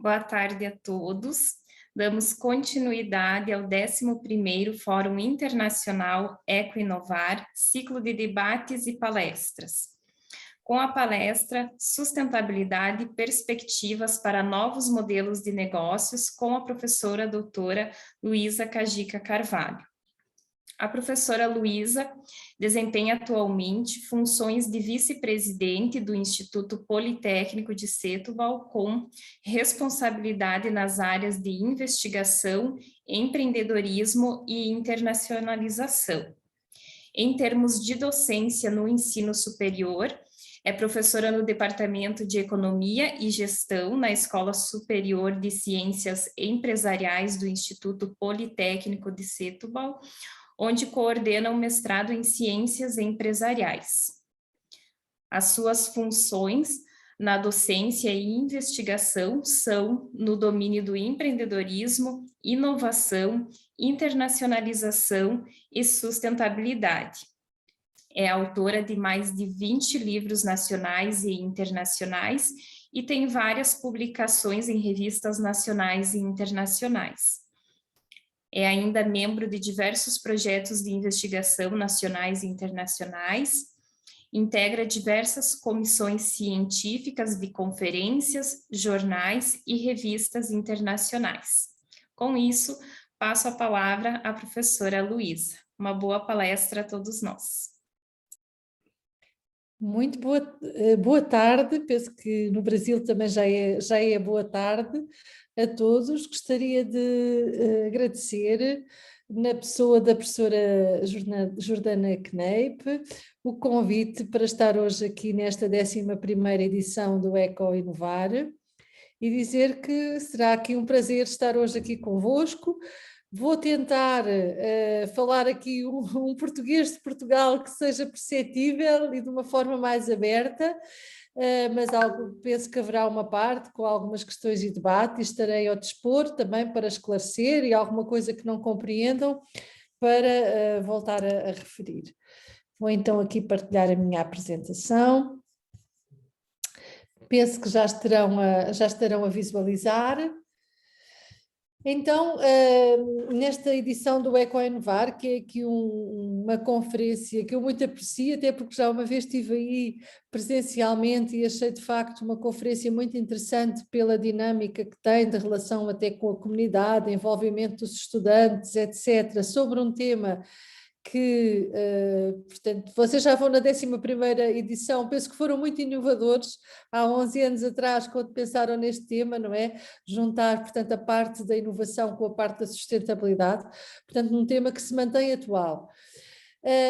Boa tarde a todos. Damos continuidade ao 11º Fórum Internacional Eco-Inovar, ciclo de debates e palestras. Com a palestra Sustentabilidade e Perspectivas para Novos Modelos de Negócios, com a professora doutora Luísa Cajica Carvalho. A professora Luísa desempenha atualmente funções de vice-presidente do Instituto Politécnico de Setúbal, com responsabilidade nas áreas de investigação, empreendedorismo e internacionalização. Em termos de docência no ensino superior, é professora no Departamento de Economia e Gestão na Escola Superior de Ciências Empresariais do Instituto Politécnico de Setúbal, onde coordena o mestrado em Ciências Empresariais. As suas funções na docência e investigação são no domínio do empreendedorismo, inovação, internacionalização e sustentabilidade. É autora de mais de 20 livros nacionais e internacionais e tem várias publicações em revistas nacionais e internacionais. É ainda membro de diversos projetos de investigação nacionais e internacionais, integra diversas comissões científicas de conferências, jornais e revistas internacionais. Com isso, passo a palavra à professora Luísa. Uma boa palestra a todos nós. Muito boa tarde, penso que no Brasil também já é boa tarde a todos. Gostaria de agradecer, na pessoa da professora Jordana Kneipp, o convite para estar hoje aqui nesta 11ª edição do Eco-Inovar e dizer que será aqui um prazer estar hoje aqui convosco. Vou tentar falar aqui um português de Portugal que seja perceptível e de uma forma mais aberta, mas penso que haverá uma parte com algumas questões e debate e estarei ao dispor também para esclarecer e alguma coisa que não compreendam para voltar a referir. Vou então aqui partilhar a minha apresentação. Penso que já estarão a visualizar. Então, nesta edição do Eco-Inovar, que é aqui uma conferência que eu muito aprecio, até porque já uma vez estive aí presencialmente e achei de facto uma conferência muito interessante pela dinâmica que tem de relação até com a comunidade, envolvimento dos estudantes, etc., sobre um tema que, portanto, vocês já vão na 11ª edição, penso que foram muito inovadores há 11 anos atrás, quando pensaram neste tema, não é? Juntar, portanto, a parte da inovação com a parte da sustentabilidade, portanto, num tema que se mantém atual.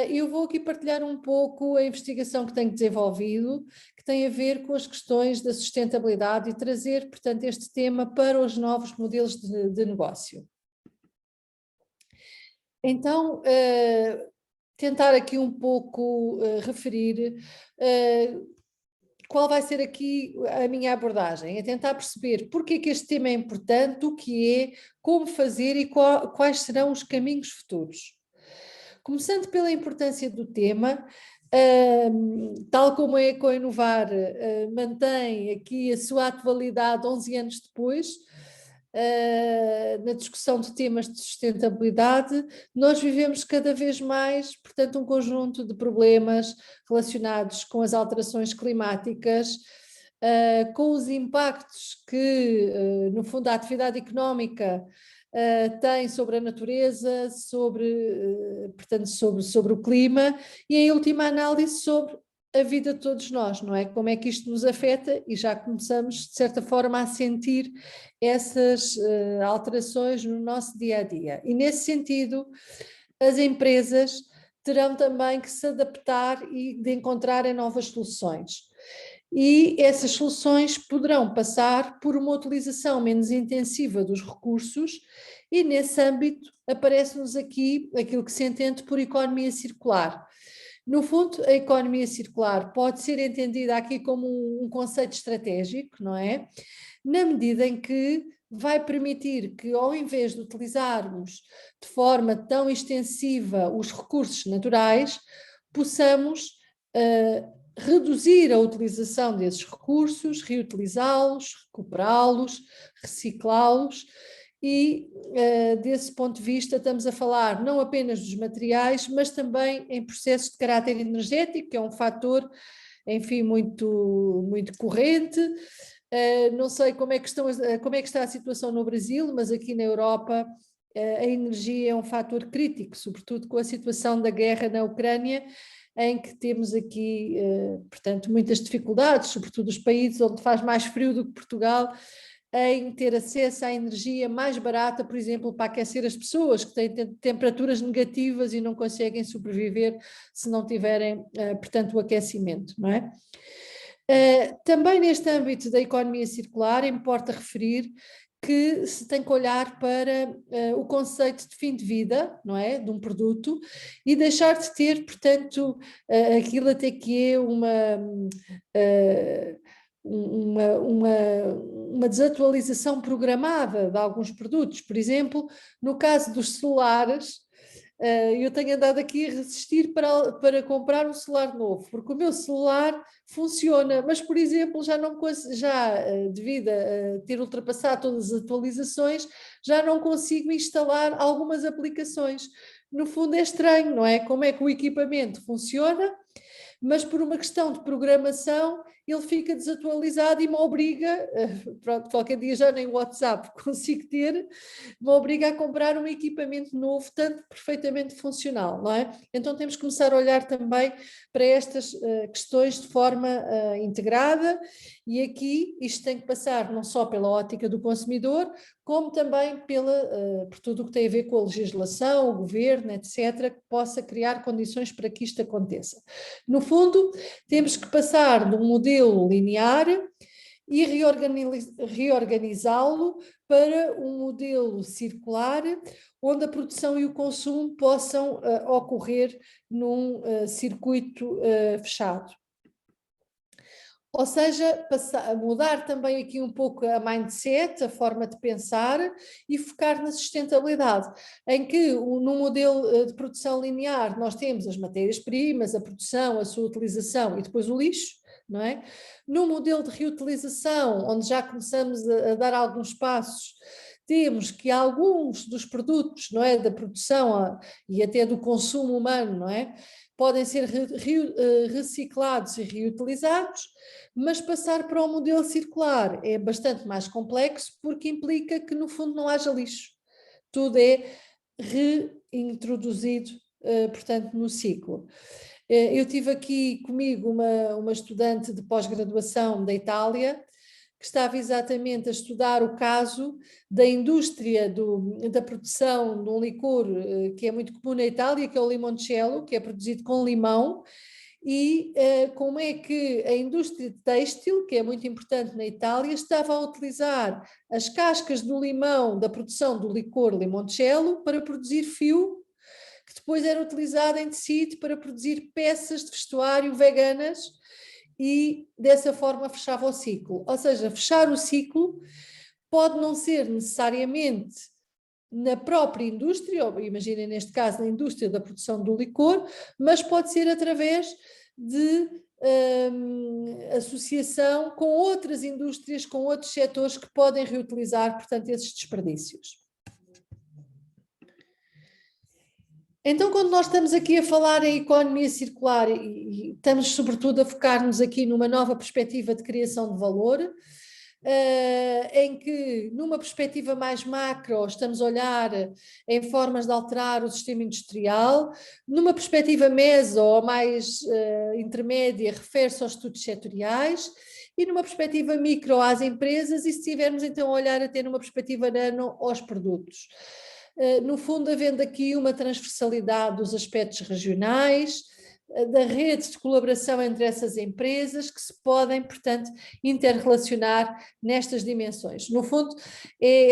Eu vou aqui partilhar um pouco a investigação que tenho desenvolvido, que tem a ver com as questões da sustentabilidade e trazer, portanto, este tema para os novos modelos de negócio. Então, tentar aqui um pouco referir qual vai ser aqui a minha abordagem, é tentar perceber porque é que este tema é importante, o que é, como fazer e quais serão os caminhos futuros. Começando pela importância do tema, tal como a Eco-Inovar mantém aqui a sua atualidade 11 anos depois, na discussão de temas de sustentabilidade, nós vivemos cada vez mais, portanto, um conjunto de problemas relacionados com as alterações climáticas, com os impactos que, no fundo, a atividade económica tem sobre a natureza, portanto, sobre o clima e, em última análise, sobre a vida de todos nós, não é? Como é que isto nos afeta e já começamos, de certa forma, a sentir essas alterações no nosso dia-a-dia. E, nesse sentido, as empresas terão também que se adaptar e de encontrarem novas soluções. E essas soluções poderão passar por uma utilização menos intensiva dos recursos e, nesse âmbito, aparece-nos aqui aquilo que se entende por economia circular. No fundo, a economia circular pode ser entendida aqui como um conceito estratégico, não é? Na medida em que vai permitir que, ao invés de utilizarmos de forma tão extensiva os recursos naturais, possamos reduzir a utilização desses recursos, reutilizá-los, recuperá-los, reciclá-los e, desse ponto de vista, estamos a falar não apenas dos materiais, mas também em processos de caráter energético, que é um fator, enfim, muito, muito corrente. Não sei como é que está a situação no Brasil, mas aqui na Europa a energia é um fator crítico, sobretudo com a situação da guerra na Ucrânia, em que temos aqui, portanto, muitas dificuldades, sobretudo os países onde faz mais frio do que Portugal, em ter acesso à energia mais barata, por exemplo, para aquecer as pessoas que têm temperaturas negativas e não conseguem sobreviver se não tiverem, portanto, o aquecimento, não é? Também neste âmbito da economia circular, importa referir que se tem que olhar para o conceito de fim de vida, não é, de um produto, e deixar de ter, portanto, aquilo até que é uma desatualização programada de alguns produtos. Por exemplo, no caso dos celulares, eu tenho andado aqui a resistir para comprar um celular novo, porque o meu celular funciona, mas, por exemplo, devido a ter ultrapassado todas as atualizações, já não consigo instalar algumas aplicações. No fundo é estranho, não é? Como é que o equipamento funciona, mas por uma questão de programação ele fica desatualizado e me obriga, pronto, qualquer dia já nem o WhatsApp consigo ter, me obriga a comprar um equipamento novo, tanto perfeitamente funcional, não é? Então temos que começar a olhar também para estas questões de forma integrada, e aqui isto tem que passar não só pela ótica do consumidor, como também por tudo o que tem a ver com a legislação, o governo, etc., que possa criar condições para que isto aconteça. No fundo, temos que passar de um modelo linear e reorganizá-lo para um modelo circular, onde a produção e o consumo possam ocorrer num circuito fechado. Ou seja, mudar também aqui um pouco a mindset, a forma de pensar, e focar na sustentabilidade, em que num modelo de produção linear nós temos as matérias-primas, a produção, a sua utilização e depois o lixo, não é? No modelo de reutilização, onde já começamos a dar alguns passos, temos que alguns dos produtos, não é, da produção e até do consumo humano, não é, podem ser reciclados e reutilizados, mas passar para o modelo circular é bastante mais complexo, porque implica que no fundo não haja lixo. Tudo é reintroduzido, portanto, no ciclo. Eu tive aqui comigo uma estudante de pós-graduação da Itália, que estava exatamente a estudar o caso da indústria da produção de um licor que é muito comum na Itália, que é o limoncello, que é produzido com limão, e como é que a indústria têxtil, que é muito importante na Itália, estava a utilizar as cascas do limão da produção do licor limoncello para produzir fio, que depois era utilizado em tecido para produzir peças de vestuário veganas, e dessa forma fechava o ciclo. Ou seja, fechar o ciclo pode não ser necessariamente na própria indústria, ou imaginem neste caso na indústria da produção do licor, mas pode ser através de associação com outras indústrias, com outros setores que podem reutilizar, portanto, esses desperdícios. Então, quando nós estamos aqui a falar em economia circular e estamos sobretudo a focar-nos aqui numa nova perspectiva de criação de valor, em que numa perspectiva mais macro estamos a olhar em formas de alterar o sistema industrial, numa perspectiva meso ou mais intermédia refere-se aos estudos setoriais, e numa perspectiva micro às empresas, e se estivermos então a olhar até numa perspectiva nano aos produtos. No fundo, havendo aqui uma transversalidade dos aspectos regionais, da rede de colaboração entre essas empresas que se podem, portanto, interrelacionar nestas dimensões. No fundo, é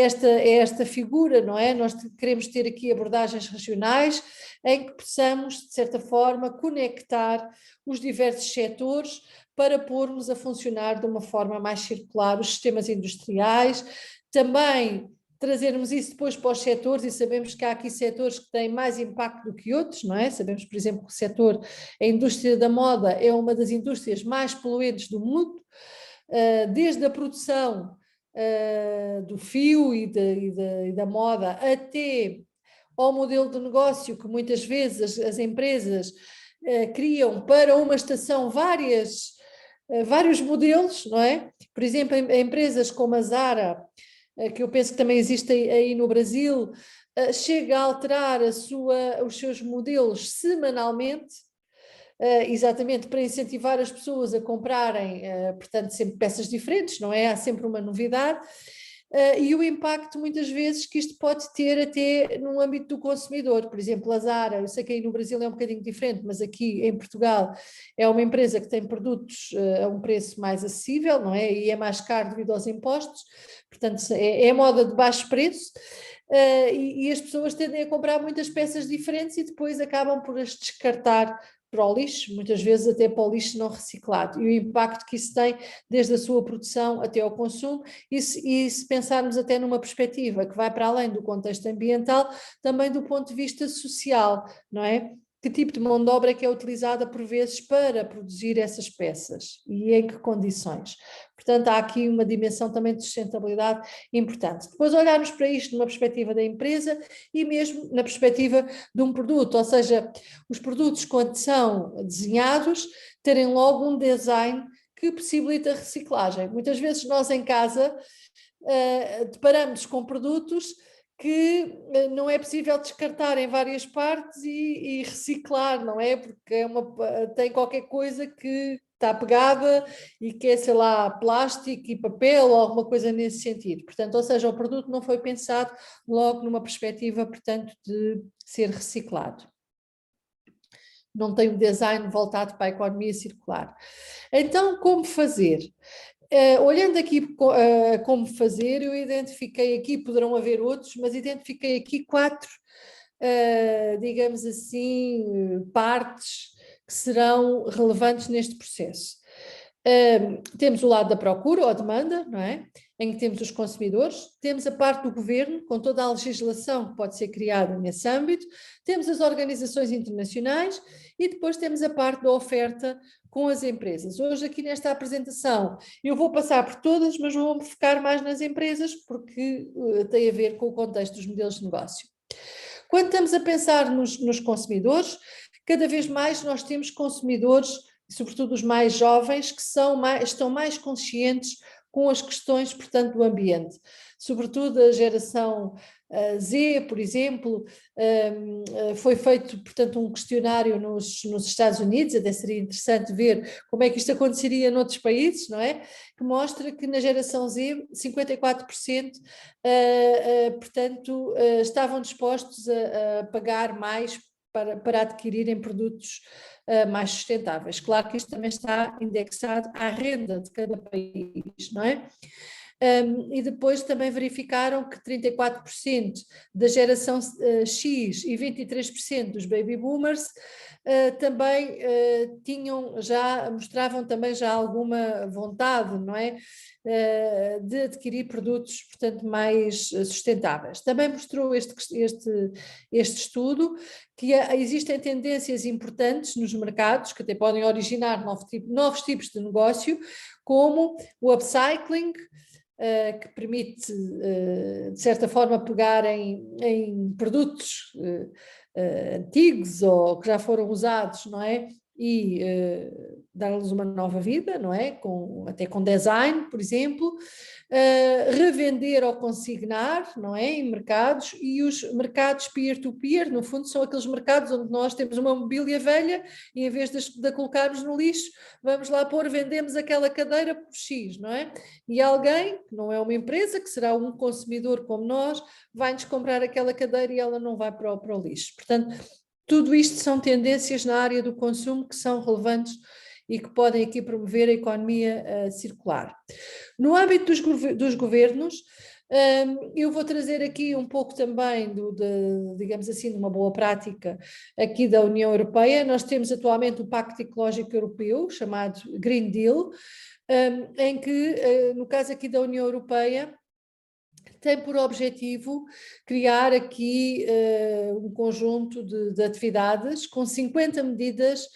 esta figura, não é? Nós queremos ter aqui abordagens regionais em que possamos, de certa forma, conectar os diversos setores para pormos a funcionar de uma forma mais circular os sistemas industriais, também trazermos isso depois para os setores, e sabemos que há aqui setores que têm mais impacto do que outros, não é? Sabemos, por exemplo, que o setor, a indústria da moda é uma das indústrias mais poluentes do mundo, desde a produção do fio e da moda até ao modelo de negócio que muitas vezes as empresas criam para uma estação vários modelos, não é? Por exemplo, empresas como a Zara, que eu penso que também existe aí no Brasil, chega a alterar os seus modelos semanalmente, exatamente para incentivar as pessoas a comprarem, portanto, sempre peças diferentes, não é? Há sempre uma novidade. E o impacto muitas vezes que isto pode ter até no âmbito do consumidor. Por exemplo, a Zara, eu sei que aí no Brasil é um bocadinho diferente, mas aqui em Portugal é uma empresa que tem produtos a um preço mais acessível, não é? E é mais caro devido aos impostos, portanto é moda de baixo preço. E as pessoas tendem a comprar muitas peças diferentes e depois acabam por as descartar para o lixo, muitas vezes até para o lixo não reciclado, e o impacto que isso tem desde a sua produção até ao consumo, e se pensarmos até numa perspectiva que vai para além do contexto ambiental, também do ponto de vista social, não é? Que tipo de mão de obra é que é utilizada por vezes para produzir essas peças e em que condições? Portanto, há aqui uma dimensão também de sustentabilidade importante. Depois olharmos para isto numa perspectiva da empresa e mesmo na perspectiva de um produto, ou seja, os produtos quando são desenhados terem logo um design que possibilita a reciclagem. Muitas vezes nós em casa deparamos com produtos que não é possível descartar em várias partes e reciclar, não é? Porque tem qualquer coisa que está pegada e que é, sei lá, plástico e papel ou alguma coisa nesse sentido. Portanto, ou seja, o produto não foi pensado logo numa perspectiva, portanto, de ser reciclado. Não tem um design voltado para a economia circular. Então, como fazer? Olhando aqui como fazer, eu identifiquei aqui, poderão haver outros, mas identifiquei aqui 4, digamos assim, partes que serão relevantes neste processo. Temos o lado da procura ou demanda, não é? Em que temos os consumidores, temos a parte do governo, com toda a legislação que pode ser criada nesse âmbito, temos as organizações internacionais e depois temos a parte da oferta com as empresas. Hoje aqui nesta apresentação eu vou passar por todas, mas vou-me focar mais nas empresas porque tem a ver com o contexto dos modelos de negócio. Quando estamos a pensar nos consumidores, cada vez mais nós temos consumidores, sobretudo os mais jovens, que estão mais conscientes com as questões, portanto, do ambiente. Sobretudo a geração Z, por exemplo, foi feito, portanto, um questionário nos Estados Unidos, até seria interessante ver como é que isto aconteceria noutros países, não é? Que mostra que na geração Z, 54%, portanto, estavam dispostos a pagar mais para adquirirem produtos mais sustentáveis. Claro que isto também está indexado à renda de cada país, não é? E depois também verificaram que 34% da geração X e 23% dos baby boomers também mostravam também já alguma vontade, não é? De adquirir produtos, portanto, mais sustentáveis. Também mostrou este estudo que existem tendências importantes nos mercados que até podem originar novos tipos de negócio, como o upcycling, que permite, de certa forma, pegar em produtos antigos ou que já foram usados, não é? E dar-lhes uma nova vida, não é? Até com design, por exemplo, revender ou consignar, não é? Em mercados, e os mercados peer-to-peer, no fundo, são aqueles mercados onde nós temos uma mobília velha e em vez de a colocarmos no lixo, vamos lá vendemos aquela cadeira por X, não é? E alguém, que não é uma empresa, que será um consumidor como nós, vai-nos comprar aquela cadeira e ela não vai para o lixo. Portanto, tudo isto são tendências na área do consumo que são relevantes e que podem aqui promover a economia circular. No âmbito dos governos, eu vou trazer aqui um pouco também digamos assim, de uma boa prática aqui da União Europeia. Nós temos atualmente o Pacto Ecológico Europeu, chamado Green Deal, em que, no caso aqui da União Europeia, tem por objetivo criar aqui um conjunto de atividades com 50 medidas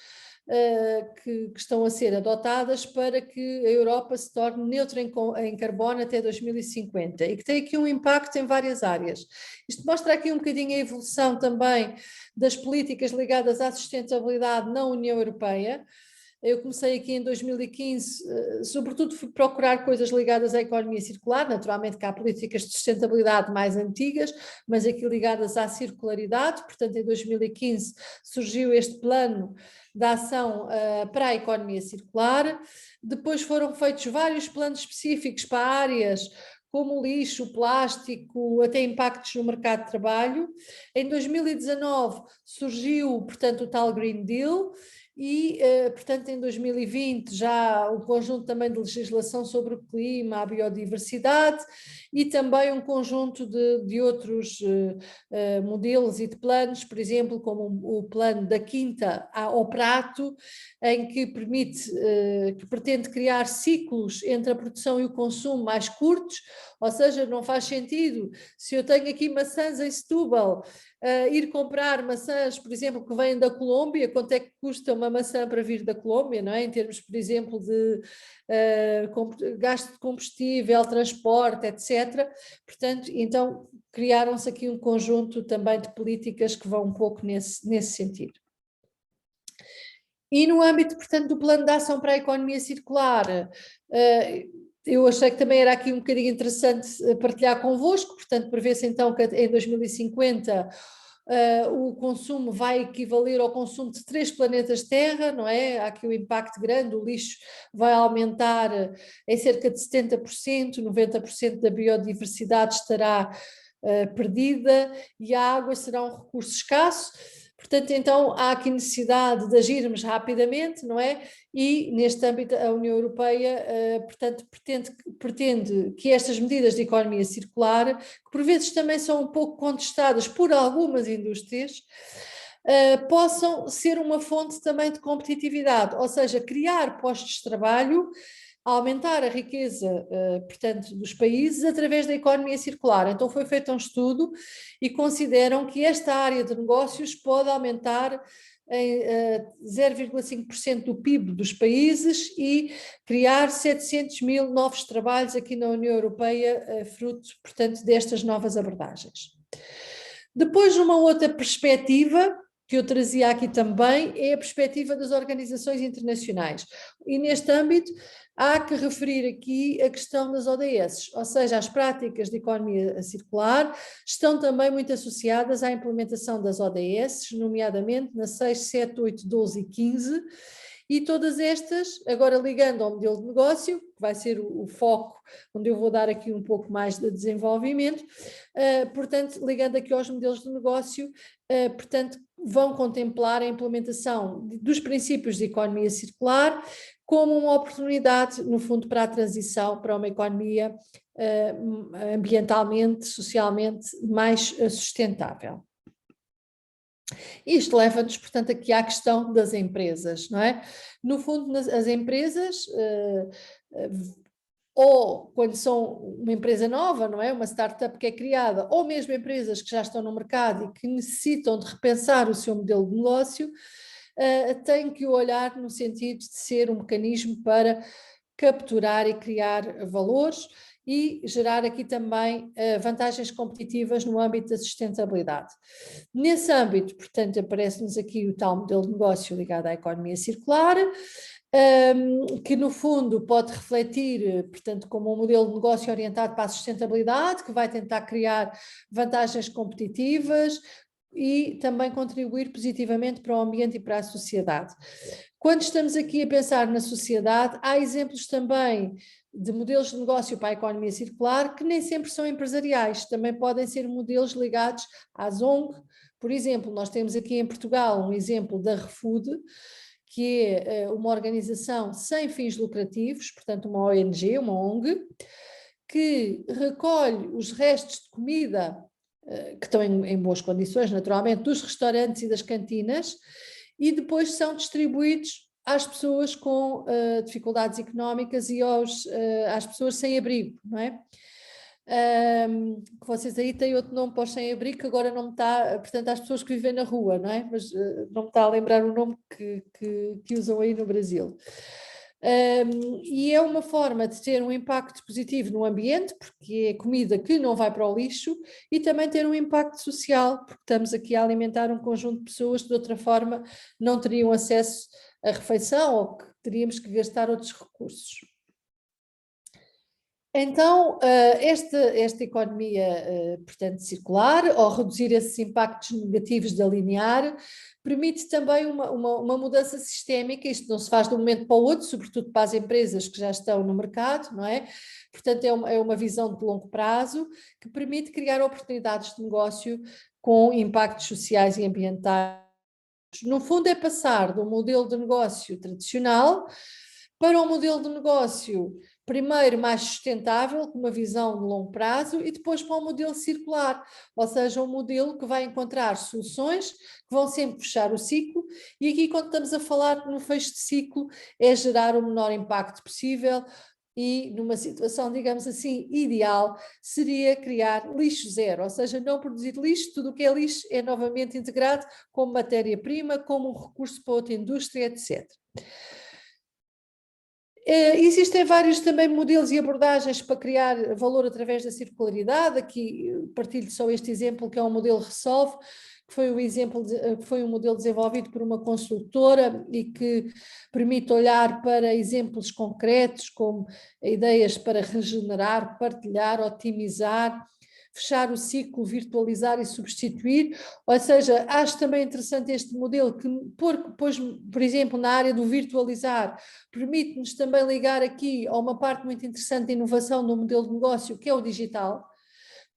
que estão a ser adotadas para que a Europa se torne neutra em carbono até 2050 e que tem aqui um impacto em várias áreas. Isto mostra aqui um bocadinho a evolução também das políticas ligadas à sustentabilidade na União Europeia. Eu comecei aqui em 2015, sobretudo fui procurar coisas ligadas à economia circular, naturalmente que há políticas de sustentabilidade mais antigas, mas aqui ligadas à circularidade, portanto em 2015 surgiu este plano de ação para a economia circular, depois foram feitos vários planos específicos para áreas como o lixo, o plástico, até impactos no mercado de trabalho. Em 2019 surgiu, portanto, o tal Green Deal, e, portanto, em 2020 já um conjunto também de legislação sobre o clima, a biodiversidade e também um conjunto de outros modelos e de planos, por exemplo, como o plano da quinta ao prato, em que permite, que pretende criar ciclos entre a produção e o consumo mais curtos, ou seja, não faz sentido, se eu tenho aqui maçãs em Setúbal, ir comprar maçãs, por exemplo, que vêm da Colômbia, quanto é que custa uma maçã para vir da Colômbia, não é? Em termos, por exemplo, de gasto de combustível, transporte, etc. Portanto, então criaram-se aqui um conjunto também de políticas que vão um pouco nesse sentido. E no âmbito, portanto, do plano de ação para a economia circular, eu achei que também era aqui um bocadinho interessante partilhar convosco, portanto, prevê-se então que em 2050 o consumo vai equivaler ao consumo de 3 planetas Terra, não é? Há aqui um impacto grande, o lixo vai aumentar em cerca de 70%, 90% da biodiversidade estará perdida e a água será um recurso escasso. Portanto, então há aqui necessidade de agirmos rapidamente, não é? E neste âmbito a União Europeia, portanto, pretende que estas medidas de economia circular, que por vezes também são um pouco contestadas por algumas indústrias, possam ser uma fonte também de competitividade, ou seja, criar postos de trabalho, aumentar a riqueza, portanto, dos países através da economia circular. Então foi feito um estudo e consideram que esta área de negócios pode aumentar em 0,5% do PIB dos países e criar 700 mil novos trabalhos aqui na União Europeia, fruto, portanto, destas novas abordagens. Depois, uma outra perspectiva que eu trazia aqui também é a perspectiva das organizações internacionais. E neste âmbito há que referir aqui a questão das ODS, ou seja, as práticas de economia circular estão também muito associadas à implementação das ODS, nomeadamente na 6, 7, 8, 12 e 15, e todas estas, agora ligando ao modelo de negócio, que vai ser o foco, onde eu vou dar aqui um pouco mais de desenvolvimento, portanto, ligando aqui aos modelos de negócio, portanto, vão contemplar a implementação dos princípios de economia circular como uma oportunidade, no fundo, para a transição para uma economia ambientalmente, socialmente mais sustentável. Isto leva-nos, portanto, aqui à questão das empresas, não é? No fundo, as empresas, ou quando são uma empresa nova, não é? Uma startup que é criada, ou mesmo empresas que já estão no mercado e que necessitam de repensar o seu modelo de negócio, têm que olhar no sentido de ser um mecanismo para capturar e criar valores e gerar aqui também vantagens competitivas no âmbito da sustentabilidade. Nesse âmbito, portanto, aparece-nos aqui o tal modelo de negócio ligado à economia circular, que no fundo pode refletir, portanto, como um modelo de negócio orientado para a sustentabilidade, que vai tentar criar vantagens competitivas e também contribuir positivamente para o ambiente e para a sociedade. Quando estamos aqui a pensar na sociedade, há exemplos também de modelos de negócio para a economia circular que nem sempre são empresariais, também podem ser modelos ligados às ONG. Por exemplo, nós temos aqui em Portugal um exemplo da ReFood, que é uma organização sem fins lucrativos, portanto uma ONG, uma ONG, que recolhe os restos de comida que estão em boas condições, naturalmente, dos restaurantes e das cantinas, e depois são distribuídos às pessoas com dificuldades económicas e às pessoas sem abrigo, não é? que vocês aí têm outro nome para os sem-abrigo, que agora não me está, portanto, às pessoas que vivem na rua, não é? Mas não me está a lembrar o nome que usam aí no Brasil. E é uma forma de ter um impacto positivo no ambiente, porque é comida que não vai para o lixo, e também ter um impacto social, porque estamos aqui a alimentar um conjunto de pessoas que de outra forma não teriam acesso à refeição ou que teríamos que gastar outros recursos. Então, esta economia, portanto, circular, ou reduzir esses impactos negativos de alinhar, permite também uma mudança sistémica. Isto não se faz de um momento para o outro, sobretudo para as empresas que já estão no mercado, não é? Portanto, é uma visão de longo prazo que permite criar oportunidades de negócio com impactos sociais e ambientais. No fundo, é passar de um modelo de negócio tradicional para um modelo de negócio, primeiro mais sustentável, com uma visão de longo prazo, e depois para um modelo circular, ou seja, um modelo que vai encontrar soluções que vão sempre fechar o ciclo, e aqui quando estamos a falar no fecho de ciclo é gerar o menor impacto possível, e numa situação, digamos assim, ideal, seria criar lixo zero, ou seja, não produzir lixo, tudo o que é lixo é novamente integrado como matéria-prima, como um recurso para outra indústria, etc. Existem vários também modelos e abordagens para criar valor através da circularidade. Aqui partilho só este exemplo, que é o modelo Resolve, que foi um modelo desenvolvido por uma consultora e que permite olhar para exemplos concretos, como ideias para regenerar, partilhar, otimizar, fechar o ciclo, virtualizar e substituir. Ou seja, acho também interessante este modelo que, por exemplo, na área do virtualizar, permite-nos também ligar aqui a uma parte muito interessante de inovação no modelo de negócio, que é o digital.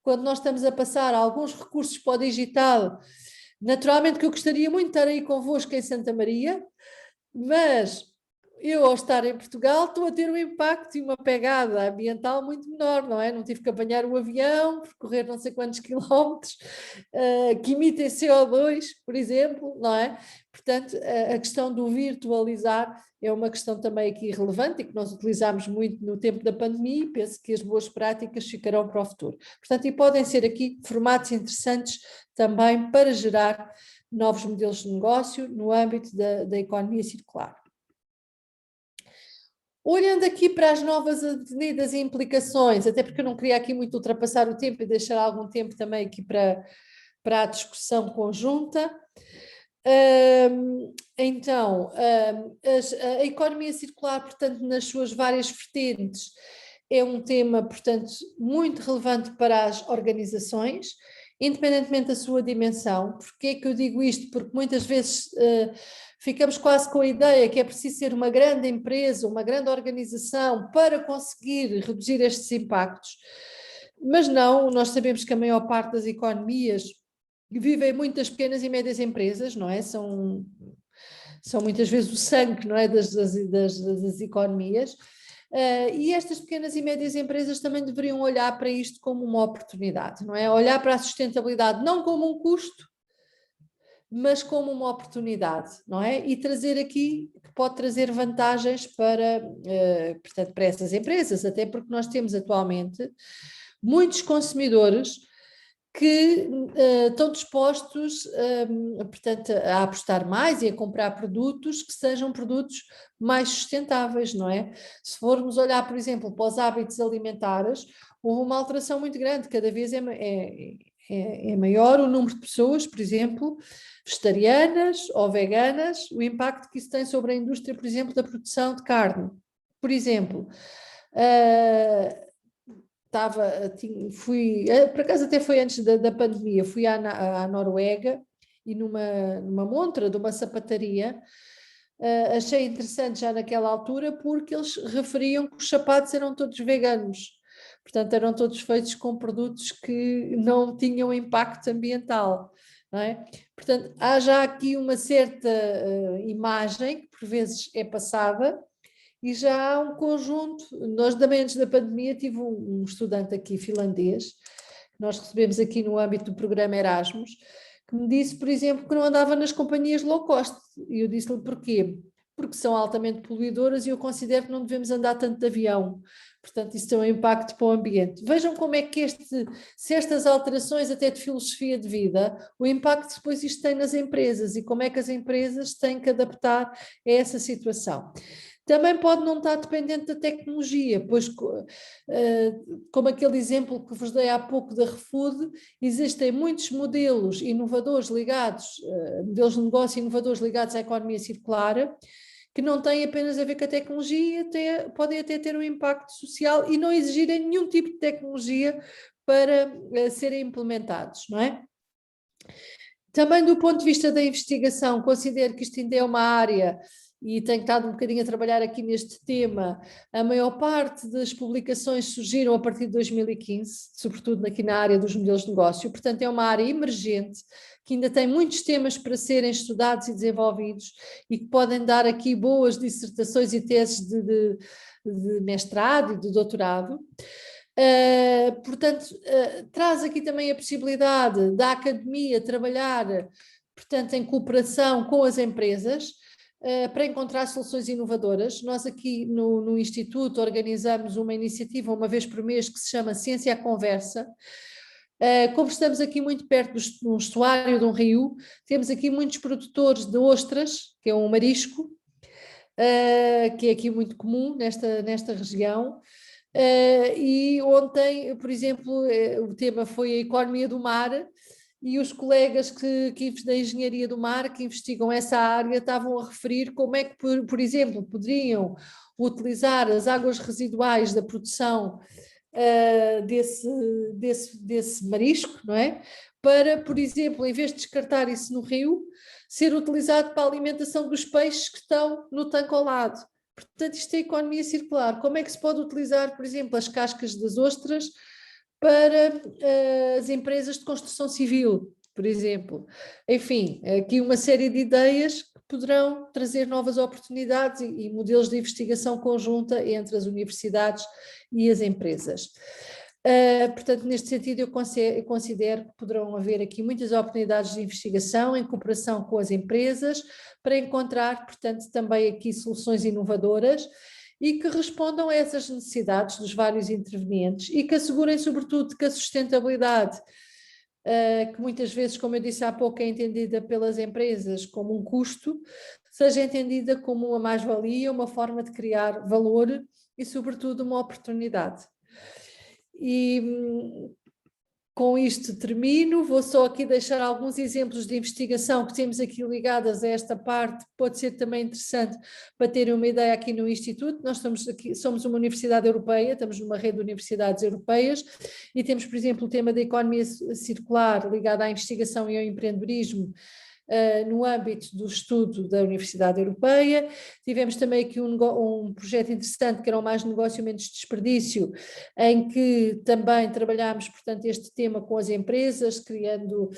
Quando nós estamos a passar alguns recursos para o digital, naturalmente que eu gostaria muito de estar aí convosco em Santa Maria, mas eu, ao estar em Portugal, estou a ter um impacto e uma pegada ambiental muito menor, não é? Não tive que apanhar o avião, percorrer não sei quantos quilómetros, que emitem CO2, por exemplo, não é? Portanto, a questão do virtualizar é uma questão também aqui relevante e que nós utilizámos muito no tempo da pandemia, e penso que as boas práticas ficarão para o futuro. Portanto, e podem ser aqui formatos interessantes também para gerar novos modelos de negócio no âmbito da economia circular. Olhando aqui para as novas avenidas e implicações, até porque eu não queria aqui muito ultrapassar o tempo e deixar algum tempo também aqui para a discussão conjunta. Então, a economia circular, portanto, nas suas várias vertentes, é um tema, portanto, muito relevante para as organizações, independentemente da sua dimensão. Porquê é que eu digo isto? Porque muitas vezes ficamos quase com a ideia que é preciso ser uma grande empresa, uma grande organização para conseguir reduzir estes impactos. Mas não, nós sabemos que a maior parte das economias vivem muitas pequenas e médias empresas, não é? São muitas vezes o sangue, não é? das economias. E estas pequenas e médias empresas também deveriam olhar para isto como uma oportunidade, não é? Olhar para a sustentabilidade não como um custo, mas como uma oportunidade, não é? E trazer aqui, que pode trazer vantagens portanto, para essas empresas, até porque nós temos atualmente muitos consumidores que estão dispostos, portanto, a apostar mais e a comprar produtos que sejam produtos mais sustentáveis, não é? Se formos olhar, por exemplo, para os hábitos alimentares, houve uma alteração muito grande, cada vez é maior o número de pessoas, por exemplo, vegetarianas ou veganas, o impacto que isso tem sobre a indústria, por exemplo, da produção de carne. Por exemplo, por acaso até foi antes da pandemia, fui à Noruega e numa montra de uma sapataria, achei interessante já naquela altura porque eles referiam que os sapatos eram todos veganos, portanto eram todos feitos com produtos que não tinham impacto ambiental, não é? Portanto, há já aqui uma certa imagem que por vezes é passada, e já há um conjunto. Nós também antes da pandemia tive um estudante aqui finlandês, que nós recebemos aqui no âmbito do programa Erasmus, que me disse, por exemplo, que não andava nas companhias low cost, e eu disse-lhe porquê? porque são altamente poluidoras e eu considero que não devemos andar tanto de avião. Portanto, isso tem um impacto para o ambiente. Vejam como é que se estas alterações até de filosofia de vida, o impacto depois isto tem nas empresas e como é que as empresas têm que adaptar a essa situação. Também pode não estar dependente da tecnologia, pois, como aquele exemplo que vos dei há pouco da ReFood, existem muitos modelos inovadores ligados, modelos de negócio inovadores ligados à economia circular, que não têm apenas a ver com a tecnologia, podem até ter um impacto social e não exigirem nenhum tipo de tecnologia para serem implementados, não é? Também do ponto de vista da investigação, considero que isto ainda é uma área, e tenho estado um bocadinho a trabalhar aqui neste tema, a maior parte das publicações surgiram a partir de 2015, sobretudo aqui na área dos modelos de negócio, portanto é uma área emergente, que ainda tem muitos temas para serem estudados e desenvolvidos, e que podem dar aqui boas dissertações e teses de mestrado e de doutorado. Portanto, traz aqui também a possibilidade da academia trabalhar, portanto, em cooperação com as empresas, para encontrar soluções inovadoras. Nós aqui no Instituto organizamos uma iniciativa uma vez por mês que se chama Ciência à Conversa. Como estamos aqui muito perto do estuário de um rio, temos aqui muitos produtores de ostras, que é um marisco, que é aqui muito comum nesta região. E ontem, por exemplo, o tema foi a economia do mar, e os colegas da engenharia do mar que investigam essa área estavam a referir como é que, por exemplo, poderiam utilizar as águas residuais da produção desse marisco, não é? Para, por exemplo, em vez de descartar isso no rio, ser utilizado para a alimentação dos peixes que estão no tanque ao lado. Portanto, isto é economia circular. Como é que se pode utilizar, por exemplo, as cascas das ostras para as empresas de construção civil, por exemplo? Enfim, aqui uma série de ideias que poderão trazer novas oportunidades e modelos de investigação conjunta entre as universidades e as empresas. Portanto, neste sentido, eu considero que poderão haver aqui muitas oportunidades de investigação em cooperação com as empresas para encontrar, portanto, também aqui soluções inovadoras e que respondam a essas necessidades dos vários intervenientes e que assegurem, sobretudo, que a sustentabilidade, que muitas vezes, como eu disse há pouco, é entendida pelas empresas como um custo, seja entendida como uma mais-valia, uma forma de criar valor e, sobretudo, uma oportunidade. E com isto termino, vou só aqui deixar alguns exemplos de investigação que temos aqui ligadas a esta parte, pode ser também interessante para terem uma ideia aqui no Instituto. Nós somos uma universidade europeia, estamos numa rede de universidades europeias e temos, por exemplo, o tema da economia circular ligada à investigação e ao empreendedorismo, no âmbito do estudo da Universidade Europeia. Tivemos também aqui um projeto interessante que era o Mais Negócio, Menos Desperdício, em que também trabalhámos, portanto, este tema com as empresas, criando,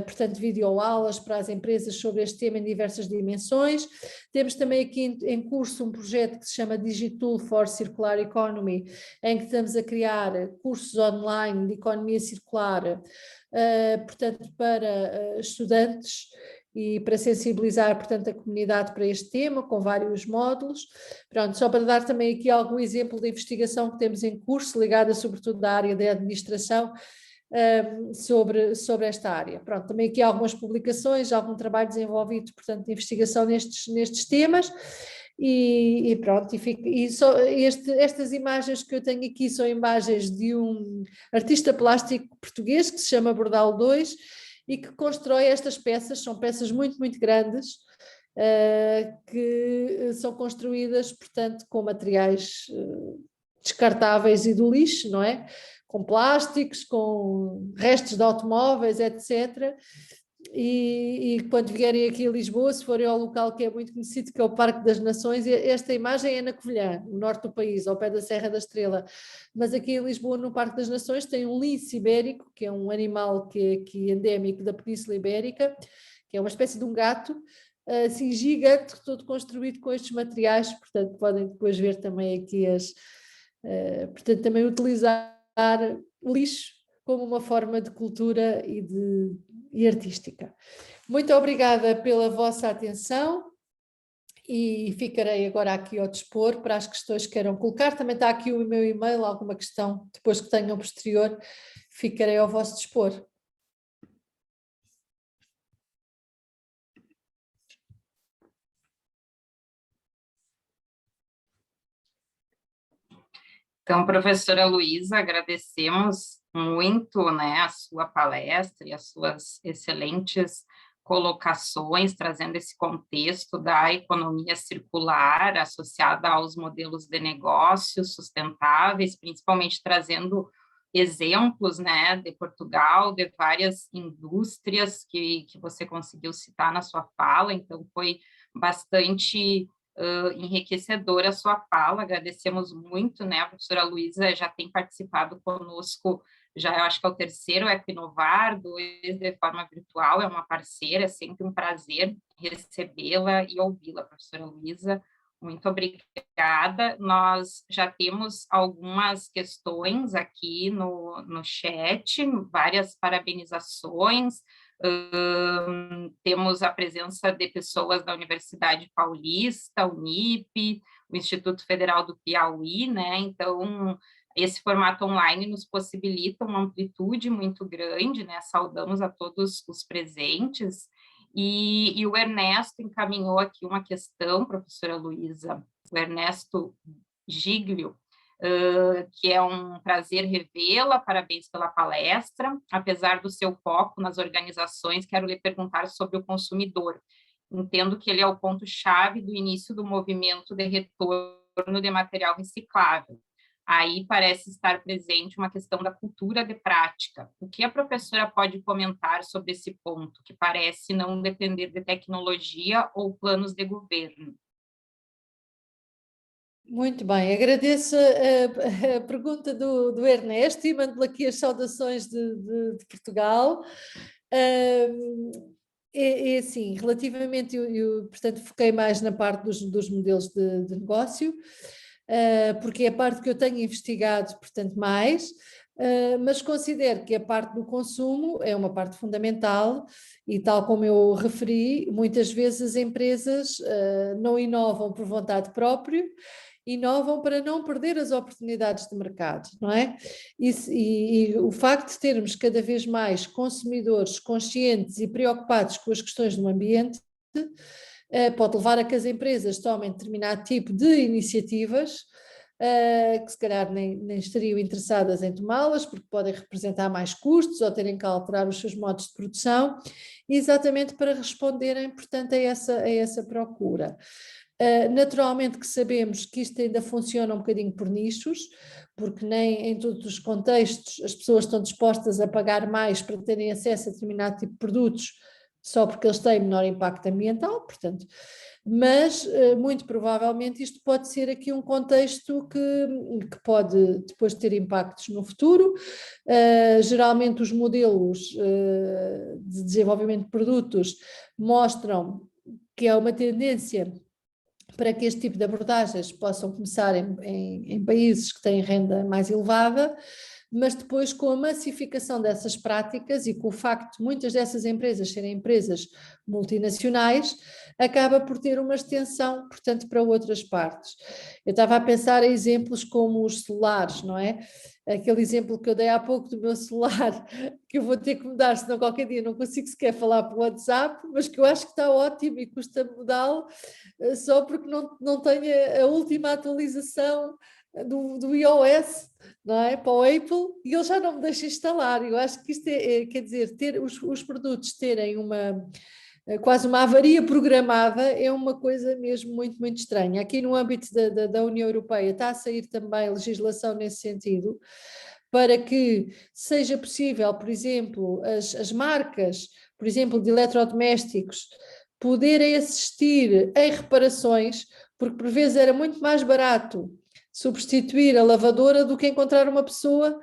portanto, videoaulas para as empresas sobre este tema em diversas dimensões. Temos também aqui em curso um projeto que se chama Digital for Circular Economy, em que estamos a criar cursos online de economia circular, portanto, para estudantes e para sensibilizar, portanto, a comunidade para este tema, com vários módulos. Pronto, só para dar também aqui algum exemplo de investigação que temos em curso, ligada sobretudo da área da administração, sobre esta área. Pronto, também aqui algumas publicações, algum trabalho desenvolvido, portanto, de investigação nestes temas. E pronto, estas imagens que eu tenho aqui são imagens de um artista plástico português que se chama Bordal 2 e que constrói estas peças, são peças muito, muito grandes, que são construídas, portanto, com materiais descartáveis e do lixo, não é? Com plásticos, com restos de automóveis, etc. E quando vierem aqui a Lisboa, se forem ao local que é muito conhecido, que é o Parque das Nações, esta imagem é na Covilhã, no norte do país, ao pé da Serra da Estrela, mas aqui em Lisboa, no Parque das Nações, tem um lince ibérico, que é um animal que é aqui endémico da Península Ibérica, que é uma espécie de um gato, assim gigante, todo construído com estes materiais, portanto podem depois ver também aqui portanto também utilizar lixo como uma forma de cultura e artística. Muito obrigada pela vossa atenção e ficarei agora aqui ao dispor para as questões que queiram colocar. Também está aqui o meu e-mail, alguma questão depois que tenham posterior, ficarei ao vosso dispor. Então, professora Luísa, agradecemos muito, né, a sua palestra e as suas excelentes colocações, trazendo esse contexto da economia circular associada aos modelos de negócios sustentáveis, principalmente trazendo exemplos, né, de Portugal, de várias indústrias que você conseguiu citar na sua fala, então foi bastante enriquecedora a sua fala, agradecemos muito, né, a professora Luísa já tem participado conosco, já eu acho que é o terceiro Equinovar, 2 de forma virtual, é uma parceira, é sempre um prazer recebê-la e ouvi-la, professora Luísa, muito obrigada. Nós já temos algumas questões aqui no chat, várias parabenizações, temos a presença de pessoas da Universidade Paulista, Unip, o Instituto Federal do Piauí, né? Então, esse formato online nos possibilita uma amplitude muito grande, né? Saudamos a todos os presentes. E o Ernesto encaminhou aqui uma questão, professora Luísa, o Ernesto Giglio, que é um prazer revê-la, parabéns pela palestra, apesar do seu foco nas organizações, quero lhe perguntar sobre o consumidor. Entendo que ele é o ponto-chave do início do movimento de retorno de material reciclável. Aí parece estar presente uma questão da cultura de prática. O que a professora pode comentar sobre esse ponto, que parece não depender de tecnologia ou planos de governo? Muito bem, agradeço a pergunta do Ernesto e mando-lhe aqui as saudações de Portugal. É assim, relativamente, portanto, foquei mais na parte dos modelos de negócio, porque é a parte que eu tenho investigado, portanto, mais, mas considero que a parte do consumo é uma parte fundamental e, tal como eu referi, muitas vezes as empresas não inovam por vontade própria, inovam para não perder as oportunidades de mercado, não é? E o facto de termos cada vez mais consumidores conscientes e preocupados com as questões do ambiente pode levar a que as empresas tomem determinado tipo de iniciativas que se calhar nem estariam interessadas em tomá-las, porque podem representar mais custos ou terem que alterar os seus modos de produção, exatamente para responderem, portanto, a essa procura. Naturalmente que sabemos que isto ainda funciona um bocadinho por nichos, porque nem em todos os contextos as pessoas estão dispostas a pagar mais para terem acesso a determinado tipo de produtos, só porque eles têm menor impacto ambiental, portanto, mas muito provavelmente isto pode ser aqui um contexto que pode depois ter impactos no futuro. Geralmente os modelos de desenvolvimento de produtos mostram que é uma tendência para que este tipo de abordagens possam começar em países que têm renda mais elevada, mas depois com a massificação dessas práticas e com o facto de muitas dessas empresas serem empresas multinacionais, acaba por ter uma extensão, portanto, para outras partes. Eu estava a pensar em exemplos como os celulares, não é? Aquele exemplo que eu dei há pouco do meu celular, que eu vou ter que mudar, senão qualquer dia não consigo sequer falar por WhatsApp, mas que eu acho que está ótimo e custa mudá-lo, só porque não tenho a última atualização do iOS, não é? Para o Apple, e ele já não me deixa instalar. Eu acho que isto quer dizer, ter os produtos terem quase uma avaria programada é uma coisa mesmo muito, muito estranha. Aqui no âmbito da União Europeia está a sair também legislação nesse sentido, para que seja possível, por exemplo, as marcas, por exemplo, de eletrodomésticos, poderem assistir em reparações, porque por vezes era muito mais barato substituir a lavadora do que encontrar uma pessoa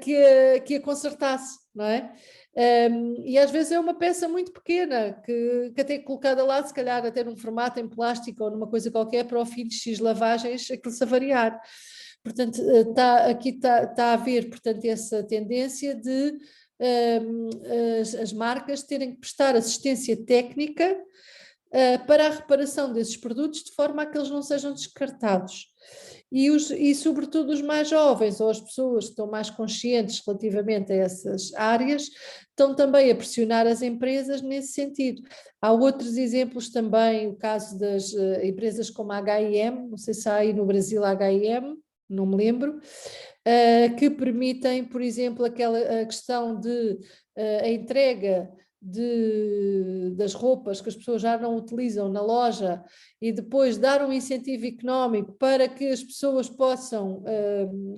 que a consertasse, não é? E às vezes é uma peça muito pequena que até colocada lá, se calhar até num formato em plástico ou numa coisa qualquer, para o fim de X lavagens aquilo se avariar. Portanto, aqui está a haver, portanto, essa tendência de as marcas terem que prestar assistência técnica para a reparação desses produtos, de forma a que eles não sejam descartados. E sobretudo os mais jovens, ou as pessoas que estão mais conscientes relativamente a essas áreas, estão também a pressionar as empresas nesse sentido. Há outros exemplos também, o caso das empresas como a H&M, não sei se há aí no Brasil a H&M, não me lembro, que permitem, por exemplo, a questão de a entrega das roupas que as pessoas já não utilizam na loja e depois dar um incentivo económico para que as pessoas possam,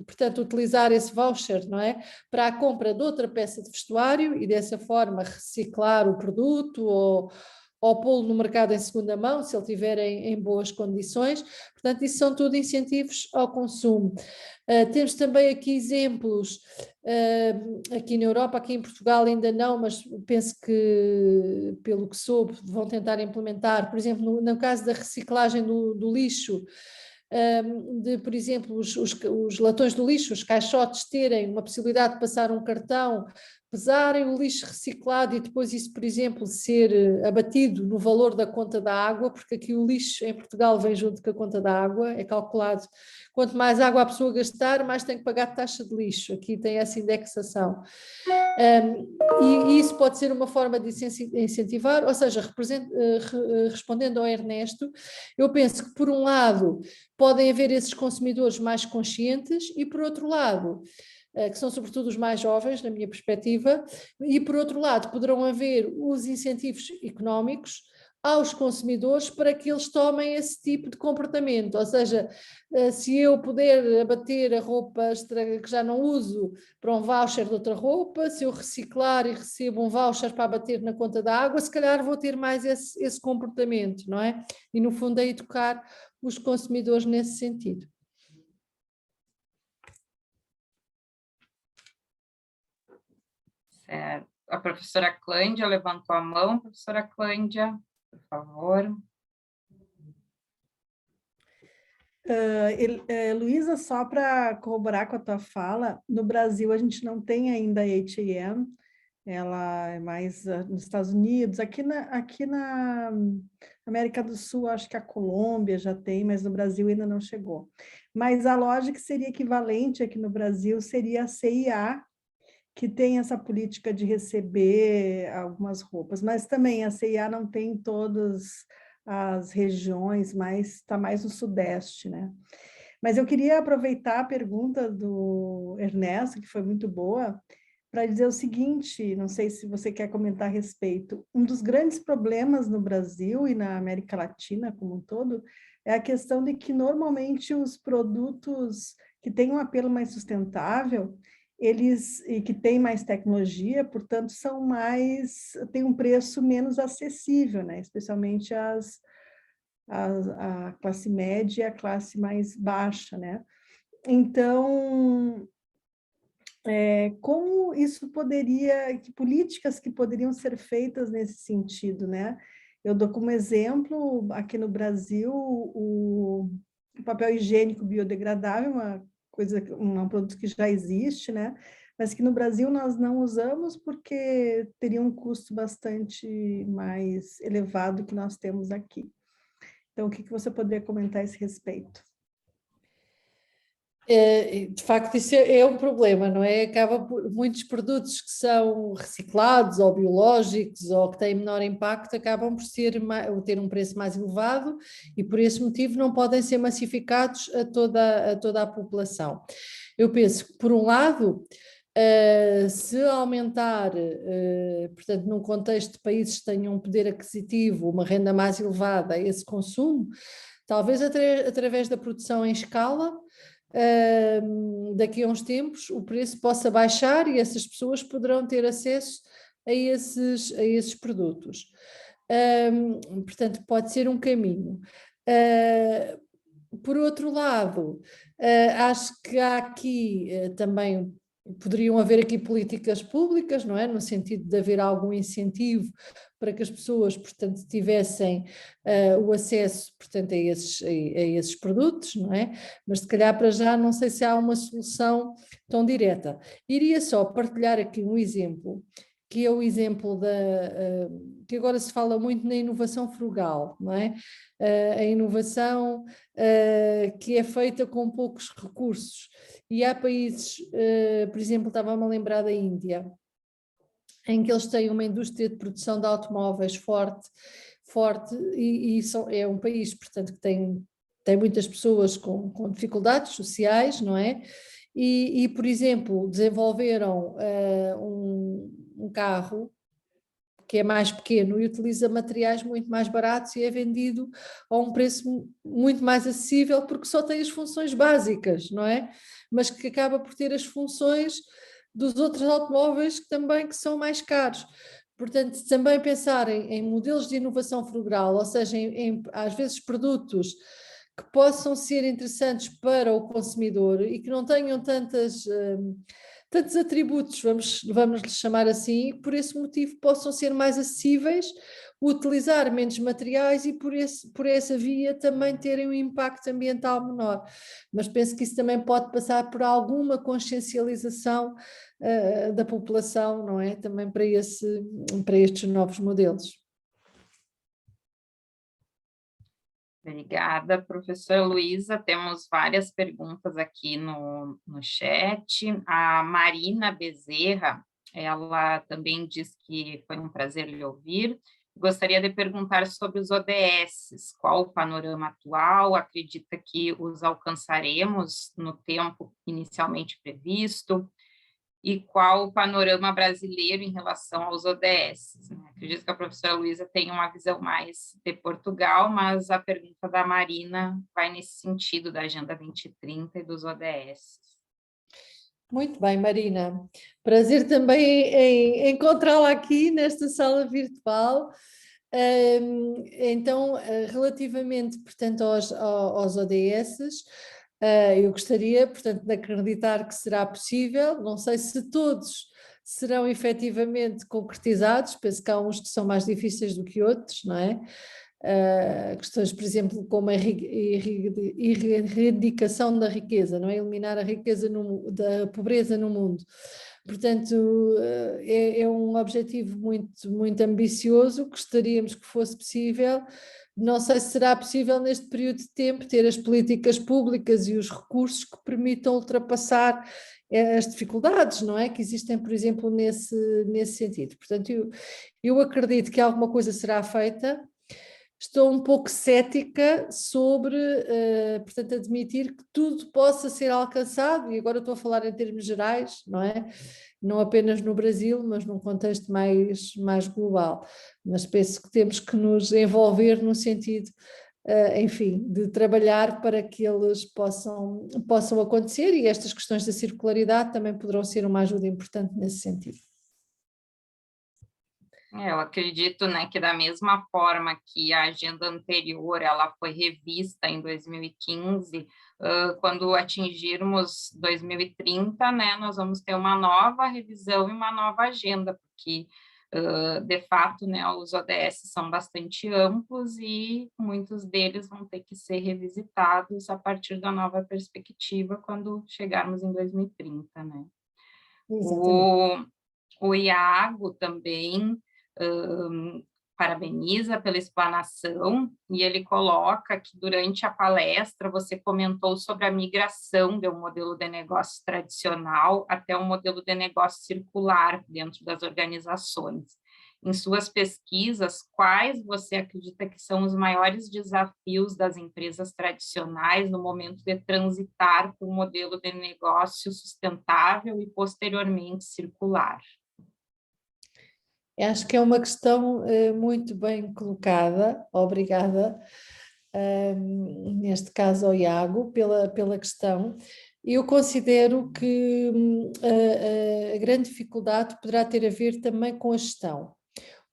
portanto, utilizar esse voucher, não é? Para a compra de outra peça de vestuário e dessa forma reciclar o produto ou pô-lo no mercado em segunda mão, se ele estiver em boas condições. Portanto, isso são tudo incentivos ao consumo. Temos também aqui exemplos, aqui na Europa, aqui em Portugal ainda não, mas penso que, pelo que soube, vão tentar implementar, por exemplo, no caso da reciclagem do lixo, por exemplo, os latões do lixo, os caixotes terem uma possibilidade de passar um cartão, pesarem o lixo reciclado e depois isso, por exemplo, ser abatido no valor da conta da água, porque aqui o lixo em Portugal vem junto com a conta da água, é calculado, quanto mais água a pessoa gastar, mais tem que pagar taxa de lixo, aqui tem essa indexação. E isso pode ser uma forma de incentivar, ou seja, respondendo ao Ernesto, eu penso que por um lado podem haver esses consumidores mais conscientes e por outro lado, que são sobretudo os mais jovens, na minha perspectiva, e por outro lado poderão haver os incentivos económicos aos consumidores para que eles tomem esse tipo de comportamento, ou seja, se eu puder abater a roupa que já não uso para um voucher de outra roupa, se eu reciclar e recebo um voucher para abater na conta da água, se calhar vou ter mais esse comportamento, não é? E no fundo é educar os consumidores nesse sentido. Certo. A professora Clândia levantou a mão. Professora Clândia, por favor. Luísa, só para corroborar com a tua fala, no Brasil a gente não tem ainda a H&M, ela é mais nos Estados Unidos, aqui na América do Sul, acho que a Colômbia já tem, mas no Brasil ainda não chegou. Mas a loja que seria equivalente aqui no Brasil seria a C&A, que tem essa política de receber algumas roupas, mas também a C&A não tem todas as regiões, mas está mais no Sudeste, né? Mas eu queria aproveitar a pergunta do Ernesto, que foi muito boa, para dizer o seguinte, não sei se você quer comentar a respeito, um dos grandes problemas no Brasil e na América Latina como um todo é a questão de que normalmente os produtos que têm um apelo mais sustentável, e que têm mais tecnologia, portanto, têm um preço menos acessível, né? Especialmente a classe média e a classe mais baixa, né? Então, como isso que políticas que poderiam ser feitas nesse sentido, né? Eu dou como exemplo, aqui no Brasil, o papel higiênico biodegradável, um produto que já existe, né? Mas que no Brasil nós não usamos porque teria um custo bastante mais elevado que nós temos aqui. Então, o que você poderia comentar a esse respeito? De facto, isso é um problema, não é? Muitos produtos que são reciclados ou biológicos ou que têm menor impacto acabam por ter um preço mais elevado e por esse motivo não podem ser massificados a toda a população. Eu penso que, por um lado, se aumentar, portanto, num contexto de países que tenham um poder aquisitivo, uma renda mais elevada, esse consumo, talvez através da produção em escala, daqui a uns tempos o preço possa baixar e essas pessoas poderão ter acesso a esses produtos. Portanto, pode ser um caminho. Por outro lado, acho que há aqui também, poderiam haver aqui políticas públicas, não é? No sentido de haver algum incentivo para que as pessoas, portanto, tivessem o acesso, portanto, a esses produtos, não é? Mas se calhar para já não sei se há uma solução tão direta. Iria só partilhar aqui um exemplo que é o exemplo que agora se fala muito na inovação frugal, não é? A inovação que é feita com poucos recursos. E há países, por exemplo, estava-me a lembrar da Índia, em que eles têm uma indústria de produção de automóveis forte, e é um país, portanto, que tem muitas pessoas com dificuldades sociais, não é? Por exemplo, desenvolveram um carro que é mais pequeno e utiliza materiais muito mais baratos e é vendido a um preço muito mais acessível, porque só tem as funções básicas, não é? Mas que acaba por ter as funções dos outros automóveis que são mais caros. Portanto, também pensar em modelos de inovação frugal, ou seja, às vezes produtos que possam ser interessantes para o consumidor e que não tenham tantos atributos, vamos lhes chamar assim, e por esse motivo possam ser mais acessíveis, utilizar menos materiais e por essa via também terem um impacto ambiental menor. Mas penso que isso também pode passar por alguma consciencialização da população, não é? Também para estes novos modelos. Obrigada, professora Luísa. Temos várias perguntas aqui no chat. A Marina Bezerra, ela também diz que foi um prazer lhe ouvir. Gostaria de perguntar sobre os ODS. Qual o panorama atual? Acredita que os alcançaremos no tempo inicialmente previsto? E qual o panorama brasileiro em relação aos ODS? Acredito que a professora Luísa tem uma visão mais de Portugal, mas a pergunta da Marina vai nesse sentido, da Agenda 2030 e dos ODS. Muito bem, Marina. Prazer também em encontrá-la aqui nesta sala virtual. Então, relativamente, portanto, aos ODS, eu gostaria, portanto, de acreditar que será possível. Não sei se todos serão efetivamente concretizados, penso que há uns que são mais difíceis do que outros, não é? Questões, por exemplo, como a erradicação da riqueza, não é? Eliminar a riqueza da pobreza no mundo. Portanto, é um objetivo muito, muito ambicioso, gostaríamos que fosse possível. Não sei se será possível neste período de tempo ter as políticas públicas e os recursos que permitam ultrapassar as dificuldades, não é? Que existem, por exemplo, nesse sentido. Portanto, eu acredito que alguma coisa será feita. Estou um pouco cética sobre, portanto, admitir que tudo possa ser alcançado, e agora estou a falar em termos gerais, não é? Não apenas no Brasil, mas num contexto mais global. Mas penso que temos que nos envolver no sentido, enfim, de trabalhar para que eles possam acontecer, e estas questões da circularidade também poderão ser uma ajuda importante nesse sentido. Eu acredito, né, que da mesma forma que a agenda anterior ela foi revista em 2015, quando atingirmos 2030, né, nós vamos ter uma nova revisão e uma nova agenda, porque, de fato, né, os ODS são bastante amplos e muitos deles vão ter que ser revisitados a partir da nova perspectiva quando chegarmos em 2030, né? O Iago também parabeniza pela explanação, e ele coloca que durante a palestra você comentou sobre a migração de um modelo de negócio tradicional até um modelo de negócio circular dentro das organizações. Em suas pesquisas, quais você acredita que são os maiores desafios das empresas tradicionais no momento de transitar para um modelo de negócio sustentável e posteriormente circular? Acho que é uma questão muito bem colocada, obrigada, neste caso ao Iago, pela questão. Eu considero que a grande dificuldade poderá ter a ver também com a gestão.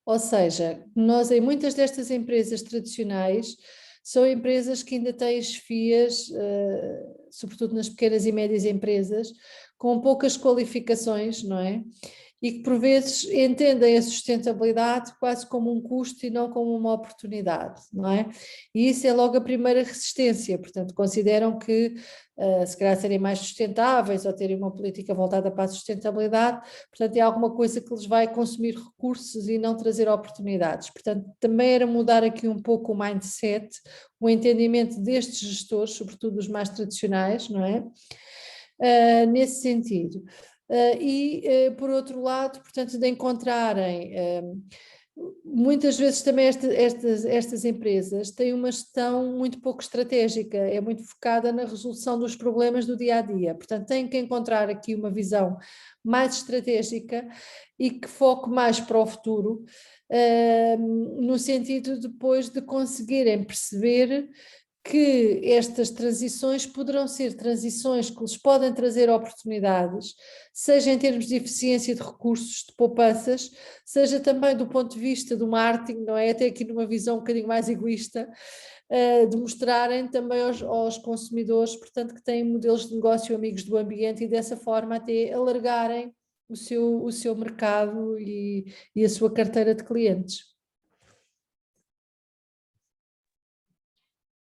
Ou seja, nós em muitas destas empresas tradicionais, são empresas que ainda têm chefias, sobretudo nas pequenas e médias empresas, com poucas qualificações, não é? e que por vezes entendem a sustentabilidade quase como um custo e não como uma oportunidade, não é? E isso é logo a primeira resistência, portanto consideram que se calhar serem mais sustentáveis ou terem uma política voltada para a sustentabilidade, portanto é alguma coisa que lhes vai consumir recursos e não trazer oportunidades. Portanto, também era mudar aqui um pouco o mindset, o entendimento destes gestores, sobretudo os mais tradicionais, não é? Nesse sentido. Por outro lado, portanto, de encontrarem... muitas vezes também estas empresas têm uma gestão muito pouco estratégica, é muito focada na resolução dos problemas do dia a dia, portanto têm que encontrar aqui uma visão mais estratégica e que foque mais para o futuro, no sentido depois de conseguirem perceber que estas transições poderão ser transições que lhes podem trazer oportunidades, seja em termos de eficiência de recursos, de poupanças, seja também do ponto de vista do marketing, não é? Até aqui numa visão um bocadinho mais egoísta, de mostrarem também aos consumidores, portanto, que têm modelos de negócio amigos do ambiente e dessa forma até alargarem o seu mercado e a sua carteira de clientes.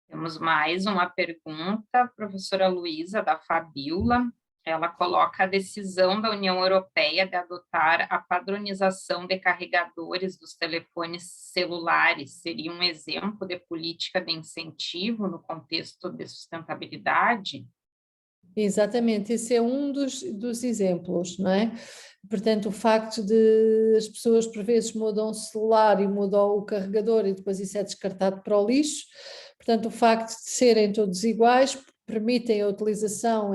Temos mais uma pergunta, professora Luísa, da Fabiola. Ela coloca: a decisão da União Europeia de adotar a padronização de carregadores dos telefones celulares seria um exemplo de política de incentivo no contexto de sustentabilidade? Exatamente, esse é um dos exemplos, não é? Portanto, o facto de as pessoas por vezes mudam o celular e mudam o carregador e depois isso é descartado para o lixo, portanto o facto de serem todos iguais permitem a utilização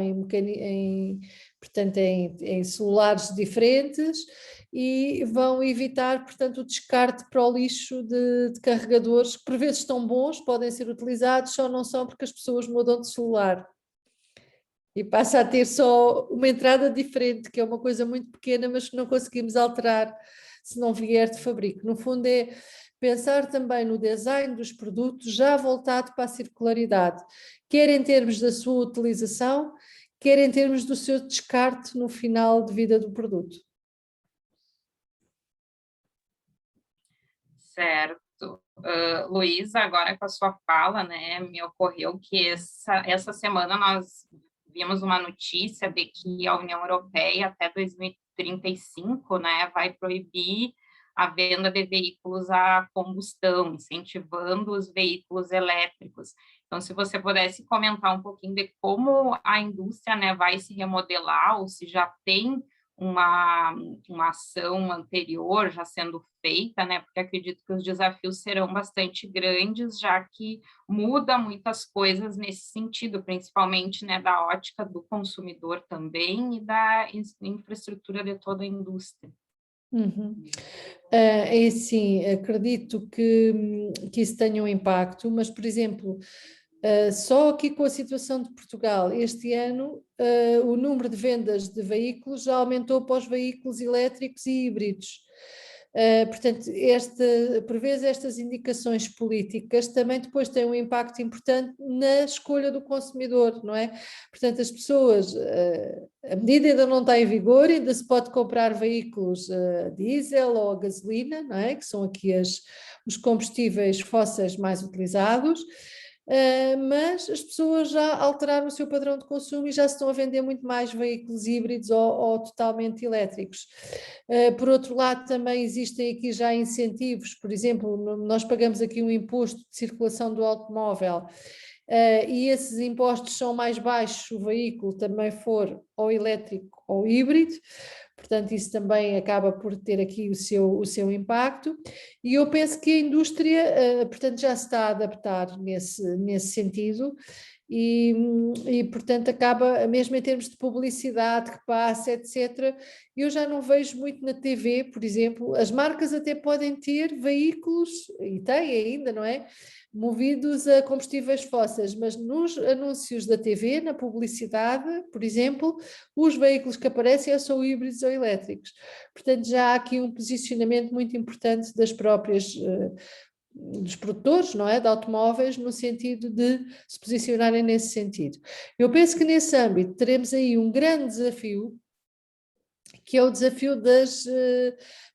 portanto, em celulares diferentes e vão evitar, portanto, o descarte para o lixo de carregadores que por vezes estão bons, podem ser utilizados, só não são porque as pessoas mudam de celular. E passa a ter só uma entrada diferente, que é uma coisa muito pequena, mas que não conseguimos alterar se não vier de fabrico. No fundo é pensar também no design dos produtos já voltado para a circularidade, quer em termos da sua utilização, quer em termos do seu descarte no final de vida do produto. Certo. Luísa, agora com a sua fala, né, me ocorreu que essa semana nós vimos uma notícia de que a União Europeia até 2035, né, vai proibir a venda de veículos a combustão, incentivando os veículos elétricos. Então, se você pudesse comentar um pouquinho de como a indústria, né, vai se remodelar, ou se já tem uma ação anterior já sendo feita, né? Porque acredito que os desafios serão bastante grandes, já que muda muitas coisas nesse sentido, principalmente, né, da ótica do consumidor também e da infraestrutura de toda a indústria. Uhum. É assim, acredito que isso tenha um impacto, mas, por exemplo, só aqui com a situação de Portugal, este ano o número de vendas de veículos já aumentou para os veículos elétricos e híbridos. Portanto, por vezes estas indicações políticas também depois têm um impacto importante na escolha do consumidor, não é? Portanto, as pessoas, a medida ainda não está em vigor, ainda se pode comprar veículos a diesel ou a gasolina, não é? Que são aqui os combustíveis fósseis mais utilizados. Mas as pessoas já alteraram o seu padrão de consumo e já se estão a vender muito mais veículos híbridos ou totalmente elétricos. Por outro lado, também existem aqui já incentivos, por exemplo, nós pagamos aqui um imposto de circulação do automóvel, e esses impostos são mais baixos se o veículo também for ou elétrico ou híbrido. Portanto, isso também acaba por ter aqui o seu impacto, e eu penso que a indústria, portanto, já se está a adaptar nesse sentido, e, portanto, acaba, mesmo em termos de publicidade que passa, etc., eu já não vejo muito na TV, por exemplo, as marcas até podem ter veículos, e têm ainda, não é? Movidos a combustíveis fósseis, mas nos anúncios da TV, na publicidade, por exemplo, os veículos que aparecem são híbridos ou elétricos. Portanto, já há aqui um posicionamento muito importante dos produtores, não é, de automóveis, no sentido de se posicionarem nesse sentido. Eu penso que nesse âmbito teremos aí um grande desafio, que é o desafio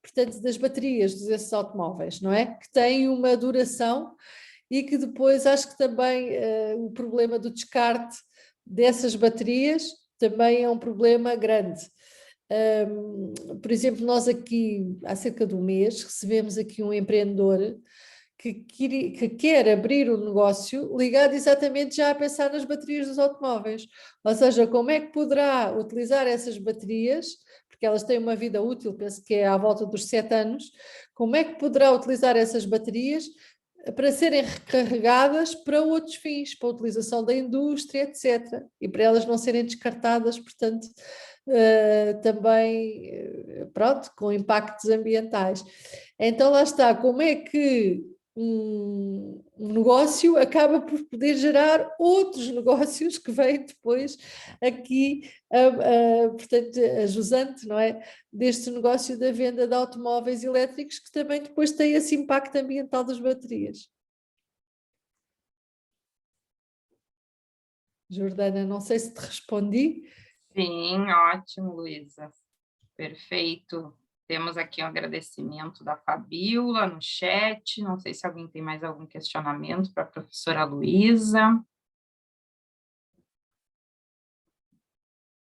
portanto, das baterias desses automóveis, não é? Que têm uma duração e que depois acho que também o problema do descarte dessas baterias também é um problema grande. Por exemplo, nós aqui, há cerca de um mês, recebemos aqui um empreendedor que quer abrir um negócio ligado exatamente já a pensar nas baterias dos automóveis. Ou seja, como é que poderá utilizar essas baterias, porque elas têm uma vida útil, penso que é à volta dos 7 anos, como é que poderá utilizar essas baterias para serem recarregadas para outros fins, para a utilização da indústria, etc. E para elas não serem descartadas, portanto, também, pronto, com impactos ambientais. Então lá está, como é que um negócio acaba por poder gerar outros negócios que vêm depois aqui, portanto, a jusante, não é? Deste negócio da venda de automóveis elétricos, que também depois tem esse impacto ambiental das baterias. Jordana, não sei se te respondi. Sim, ótimo, Luísa. Perfeito. Temos aqui um agradecimento da Fabíola no chat. Não sei se alguém tem mais algum questionamento para a professora Luísa.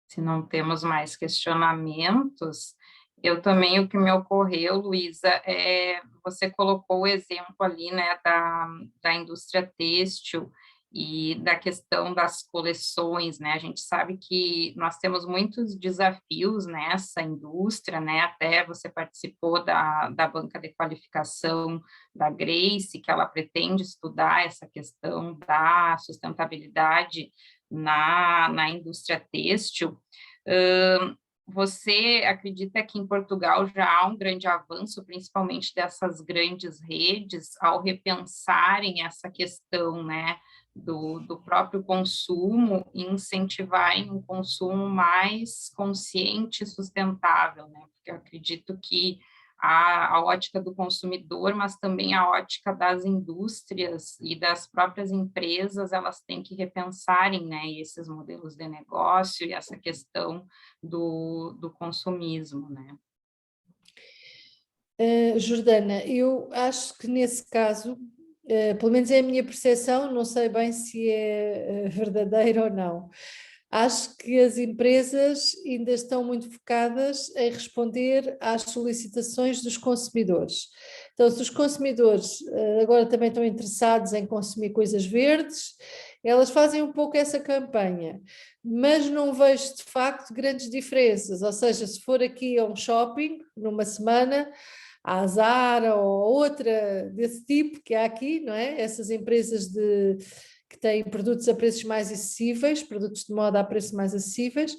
Se não temos mais questionamentos, eu também, o que me ocorreu, Luísa, você colocou o exemplo ali, né, da indústria têxtil e da questão das coleções, né, a gente sabe que nós temos muitos desafios nessa indústria, né, até você participou da banca de qualificação da Grace, que ela pretende estudar essa questão da sustentabilidade na indústria têxtil. Você acredita que em Portugal já há um grande avanço, principalmente dessas grandes redes, ao repensarem essa questão, né, do próprio consumo e incentivarem um consumo mais consciente e sustentável, né? Porque eu acredito que a ótica do consumidor, mas também a ótica das indústrias e das próprias empresas, elas têm que repensarem, né, esses modelos de negócio e essa questão do consumismo, né? Jordana, eu acho que nesse caso, pelo menos é a minha percepção, não sei bem se é verdadeira ou não. Acho que as empresas ainda estão muito focadas em responder às solicitações dos consumidores. Então, se os consumidores agora também estão interessados em consumir coisas verdes, elas fazem um pouco essa campanha, mas não vejo de facto grandes diferenças. Ou seja, se for aqui a um shopping, numa semana, a Zara ou outra desse tipo que há aqui, não é? Essas empresas que têm produtos a preços mais acessíveis, produtos de moda a preços mais acessíveis,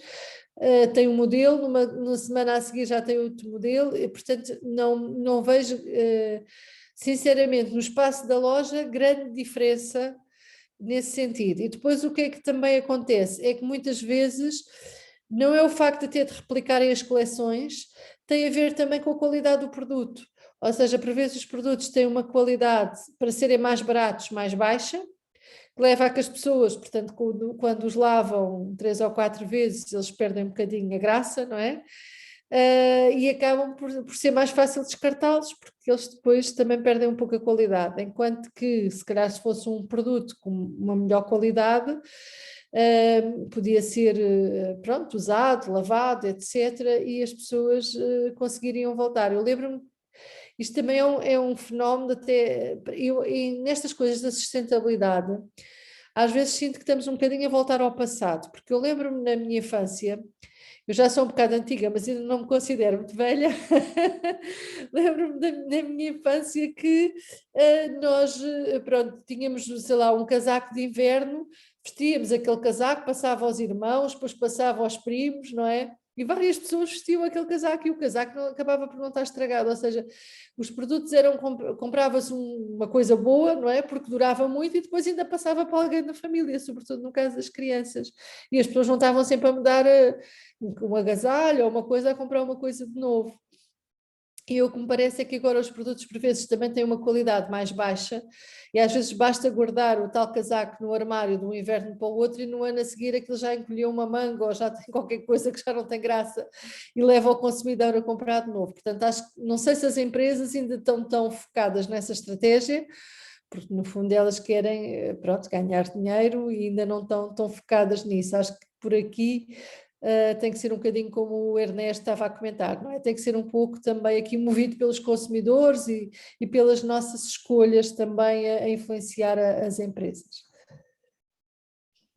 tem um modelo, numa semana a seguir já tem outro modelo, e, portanto não vejo, sinceramente, no espaço da loja, grande diferença nesse sentido. E depois o que é que também acontece? É que muitas vezes não é o facto de ter de replicarem as coleções, tem a ver também com a qualidade do produto. Ou seja, por vezes os produtos têm uma qualidade, para serem mais baratos, mais baixa, que leva a que as pessoas, portanto, quando os lavam 3 ou 4 vezes, eles perdem um bocadinho a graça, não é? E acabam por ser mais fácil descartá-los, porque eles depois também perdem um pouco a qualidade, enquanto que, se calhar, se fosse um produto com uma melhor qualidade, podia ser, pronto, usado, lavado, etc., e as pessoas conseguiriam voltar. Eu lembro-me, isto também é um fenómeno até, e nestas coisas da sustentabilidade, às vezes sinto que estamos um bocadinho a voltar ao passado, porque eu lembro-me na minha infância, eu já sou um bocado antiga, mas ainda não me considero muito velha. Lembro-me da minha infância que nós, pronto, tínhamos, sei lá, um casaco de inverno, vestíamos aquele casaco, passava aos irmãos, depois passava aos primos, não é? E várias pessoas vestiam aquele casaco e o casaco não, acabava por não estar estragado, ou seja, os produtos eram, comprava-se uma coisa boa, não é? Porque durava muito e depois ainda passava para alguém da família, sobretudo no caso das crianças. E as pessoas não estavam sempre a mudar um agasalho ou uma coisa, a comprar uma coisa de novo. E o que me parece é que agora os produtos por vezes também têm uma qualidade mais baixa e às vezes basta guardar o tal casaco no armário de um inverno para o outro e no ano a seguir aquilo já encolheu uma manga ou já tem qualquer coisa que já não tem graça e leva o consumidor a comprar de novo. Portanto, não sei se as empresas ainda estão tão focadas nessa estratégia, porque no fundo elas querem, pronto, ganhar dinheiro e ainda não estão tão focadas nisso. Acho que por aqui tem que ser um bocadinho como o Ernesto estava a comentar, não é? Tem que ser um pouco também aqui movido pelos consumidores e pelas nossas escolhas também a influenciar as empresas.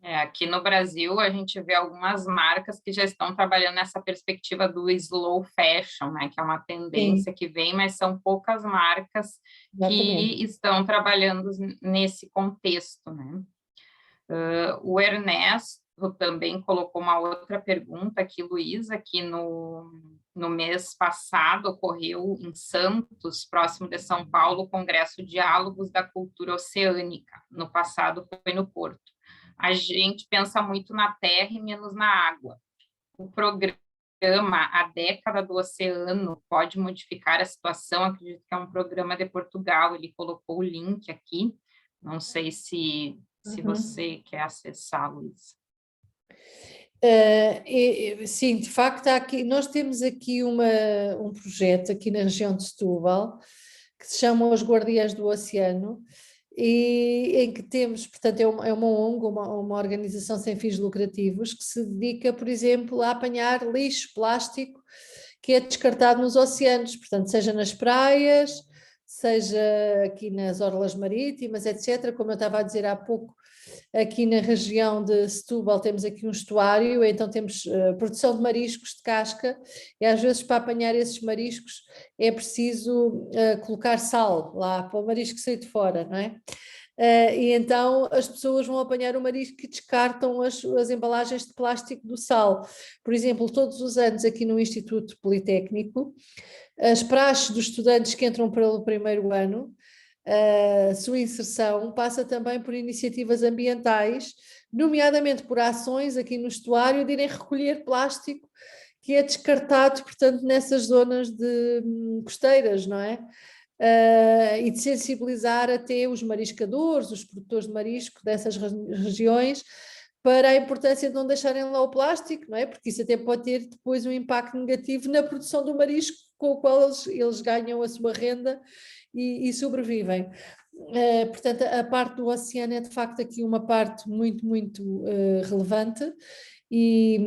Aqui no Brasil, a gente vê algumas marcas que já estão trabalhando nessa perspectiva do slow fashion, né? Que é uma tendência que vem, mas são poucas marcas que estão trabalhando nesse contexto, né? O Ernesto também colocou uma outra pergunta aqui, Luísa, que no mês passado ocorreu em Santos, próximo de São Paulo, o Congresso Diálogos da Cultura Oceânica. No passado foi no Porto. A gente pensa muito na terra e menos na água. O programa A Década do Oceano pode modificar a situação? Acredito que é um programa de Portugal, ele colocou o link aqui. Não sei se você quer acessar, Luísa. Sim, de facto, nós temos aqui um projeto aqui na região de Setúbal que se chama Os Guardiães do Oceano, e em que temos, portanto, é uma ONG, uma organização sem fins lucrativos, que se dedica, por exemplo, a apanhar lixo plástico que é descartado nos oceanos, portanto, seja nas praias, seja aqui nas orlas marítimas, etc. Como eu estava a dizer há pouco, aqui na região de Setúbal temos aqui um estuário, então temos produção de mariscos de casca, e às vezes para apanhar esses mariscos é preciso colocar sal lá para o marisco sair de fora, não é? E então as pessoas vão apanhar o marisco e descartam as embalagens de plástico do sal. Por exemplo, todos os anos aqui no Instituto Politécnico, as praxes dos estudantes que entram pelo primeiro ano, a sua inserção passa também por iniciativas ambientais, nomeadamente por ações aqui no estuário de irem recolher plástico que é descartado, portanto, nessas zonas costeiras, não é? E de sensibilizar até os mariscadores, os produtores de marisco dessas regiões, para a importância de não deixarem lá o plástico, não é? Porque isso até pode ter depois um impacto negativo na produção do marisco, com o qual eles ganham a sua renda e sobrevivem. Portanto, a parte do oceano é de facto aqui uma parte muito, muito relevante. E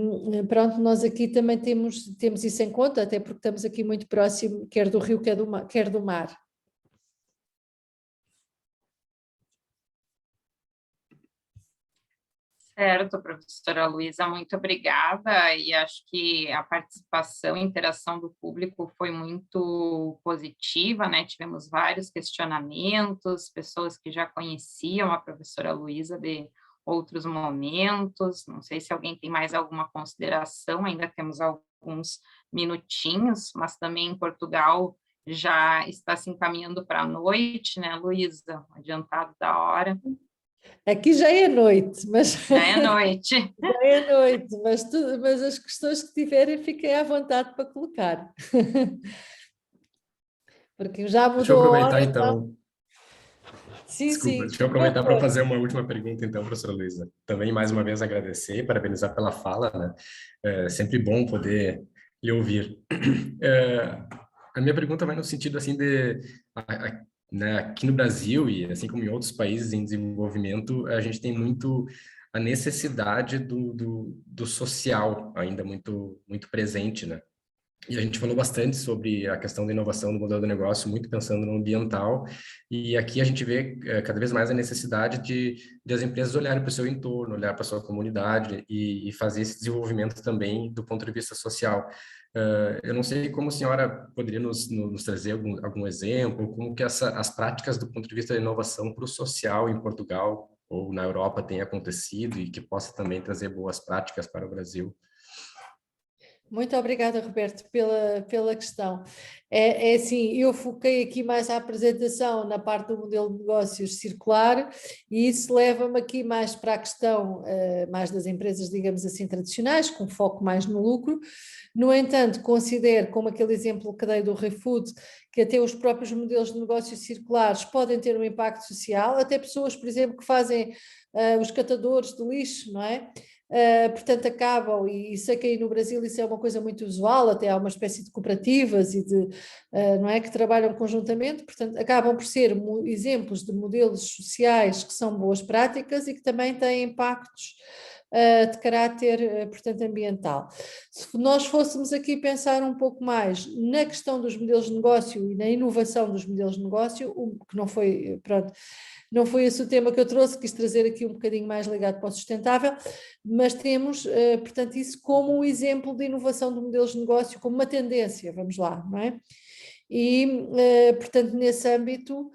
pronto, nós aqui também temos isso em conta, até porque estamos aqui muito próximo, quer do rio, quer do mar. Certo, professora Luísa, muito obrigada, e acho que a participação e interação do público foi muito positiva, né? Tivemos vários questionamentos, pessoas que já conheciam a professora Luísa de outros momentos. Não sei se alguém tem mais alguma consideração, ainda temos alguns minutinhos, mas também em Portugal já está se encaminhando para a noite, né, Luísa? Adiantado da hora. Aqui já é noite, mas Já é noite. Já é noite, mas as questões que tiverem fiquem à vontade para colocar. Porque já mudou. Deixa eu aproveitar, a hora, então. Sim, Desculpa, sim. deixa eu aproveitar para fazer uma última pergunta, então, professora Luísa. Também, mais uma vez, agradecer, parabenizar pela fala, né? É sempre bom poder lhe ouvir. A minha pergunta vai no sentido, assim, né, aqui no Brasil e assim como em outros países em desenvolvimento, a gente tem muito a necessidade do social ainda muito, muito presente, né? E a gente falou bastante sobre a questão da inovação do modelo de negócio, muito pensando no ambiental, e aqui a gente vê cada vez mais a necessidade de as empresas olharem para o seu entorno, olhar para a sua comunidade e fazer esse desenvolvimento também do ponto de vista social. Eu não sei como a senhora poderia nos trazer algum exemplo, como que as práticas do ponto de vista da inovação para o social em Portugal ou na Europa têm acontecido e que possa também trazer boas práticas para o Brasil. Muito obrigada, Roberto, pela questão. É assim, eu foquei aqui mais a apresentação na parte do modelo de negócios circular e isso leva-me aqui mais para a questão mais das empresas, digamos assim, tradicionais, com foco mais no lucro. No entanto, considero, como aquele exemplo que dei do ReFood, que até os próprios modelos de negócios circulares podem ter um impacto social, até pessoas, por exemplo, que fazem os catadores de lixo, não é? Portanto, acabam, e sei que aí no Brasil isso é uma coisa muito usual, até há uma espécie de cooperativas e de, não é, que trabalham conjuntamente, portanto, acabam por ser exemplos de modelos sociais que são boas práticas e que também têm impactos de caráter, portanto, ambiental. Se nós fôssemos aqui pensar um pouco mais na questão dos modelos de negócio e na inovação dos modelos de negócio, que não foi, pronto, não foi esse o tema que eu trouxe, quis trazer aqui um bocadinho mais ligado para o sustentável, mas temos, portanto, isso como um exemplo de inovação de modelos de negócio, como uma tendência, vamos lá, não é? E, portanto, nesse âmbito,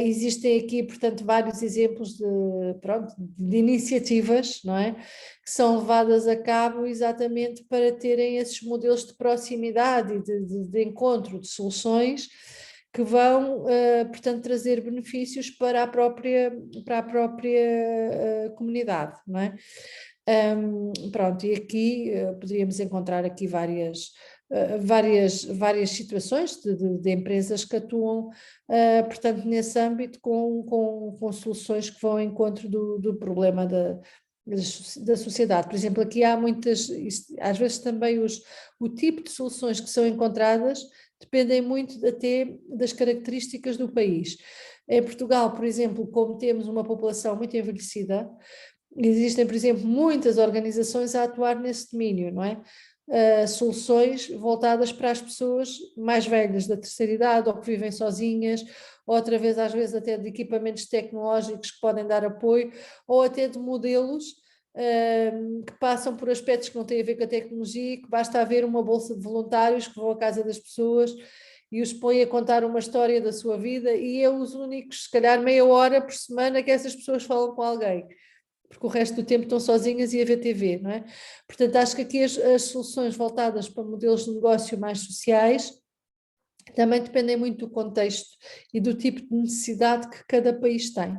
existem aqui, portanto, vários exemplos de iniciativas, não é? Que são levadas a cabo exatamente para terem esses modelos de proximidade e de encontro de soluções que vão, portanto, trazer benefícios para a própria comunidade, não é? Pronto, e aqui poderíamos encontrar aqui várias situações de empresas que atuam, portanto, nesse âmbito com soluções que vão ao encontro do problema da sociedade. Por exemplo, aqui há muitas, às vezes também o tipo de soluções que são encontradas dependem muito até das características do país. Em Portugal, por exemplo, como temos uma população muito envelhecida, existem, por exemplo, muitas organizações a atuar nesse domínio, não é? Soluções voltadas para as pessoas mais velhas da terceira idade ou que vivem sozinhas, ou através às vezes até de equipamentos tecnológicos que podem dar apoio, ou até de modelos que passam por aspectos que não têm a ver com a tecnologia, que basta haver uma bolsa de voluntários que vão à casa das pessoas e os põe a contar uma história da sua vida e é os únicos, se calhar meia hora por semana que essas pessoas falam com alguém, porque o resto do tempo estão sozinhas e a ver TV, não é? Portanto, acho que aqui as soluções voltadas para modelos de negócio mais sociais também dependem muito do contexto e do tipo de necessidade que cada país tem.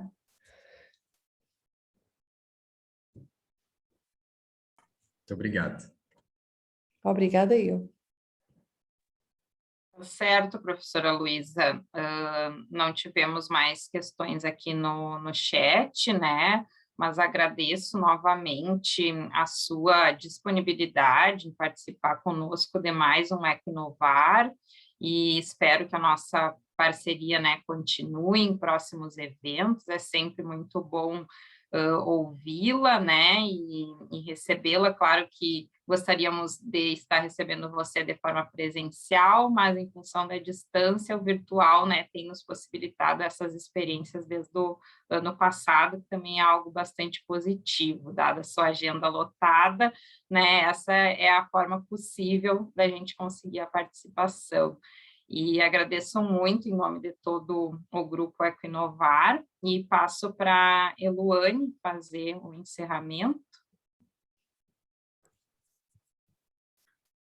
Muito obrigado. Obrigada eu. Certo, professora Luísa, não tivemos mais questões aqui no chat, né? Mas agradeço novamente a sua disponibilidade em participar conosco de mais um Equinovar e espero que a nossa parceria, né, continue em próximos eventos. É sempre muito bom ouvi-la, né, e recebê-la. Claro que gostaríamos de estar recebendo você de forma presencial, mas em função da distância, o virtual, né, tem nos possibilitado essas experiências desde o ano passado, que também é algo bastante positivo, dada a sua agenda lotada, né, essa é a forma possível da gente conseguir a participação. E agradeço muito em nome de todo o grupo Equinovar e passo para a Eluane fazer o encerramento.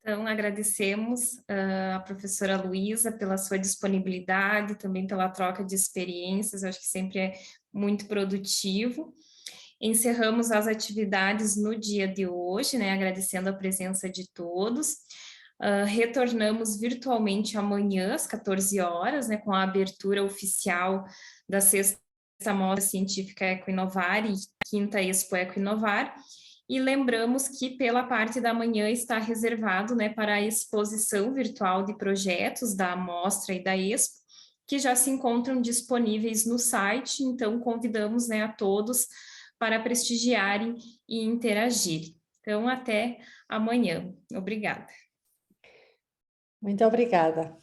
Então, agradecemos a professora Luísa pela sua disponibilidade, também pela troca de experiências, acho que sempre é muito produtivo. Encerramos as atividades no dia de hoje, né, agradecendo a presença de todos. Retornamos virtualmente amanhã, às 14 horas, né, com a abertura oficial da 6ª Mostra Científica Equinovar e 5ª Expo Equinovar. E lembramos que pela parte da manhã está reservado, né, para a exposição virtual de projetos da Mostra e da Expo, que já se encontram disponíveis no site, então convidamos, né, a todos para prestigiarem e interagirem. Então, até amanhã. Obrigada. Muito obrigada.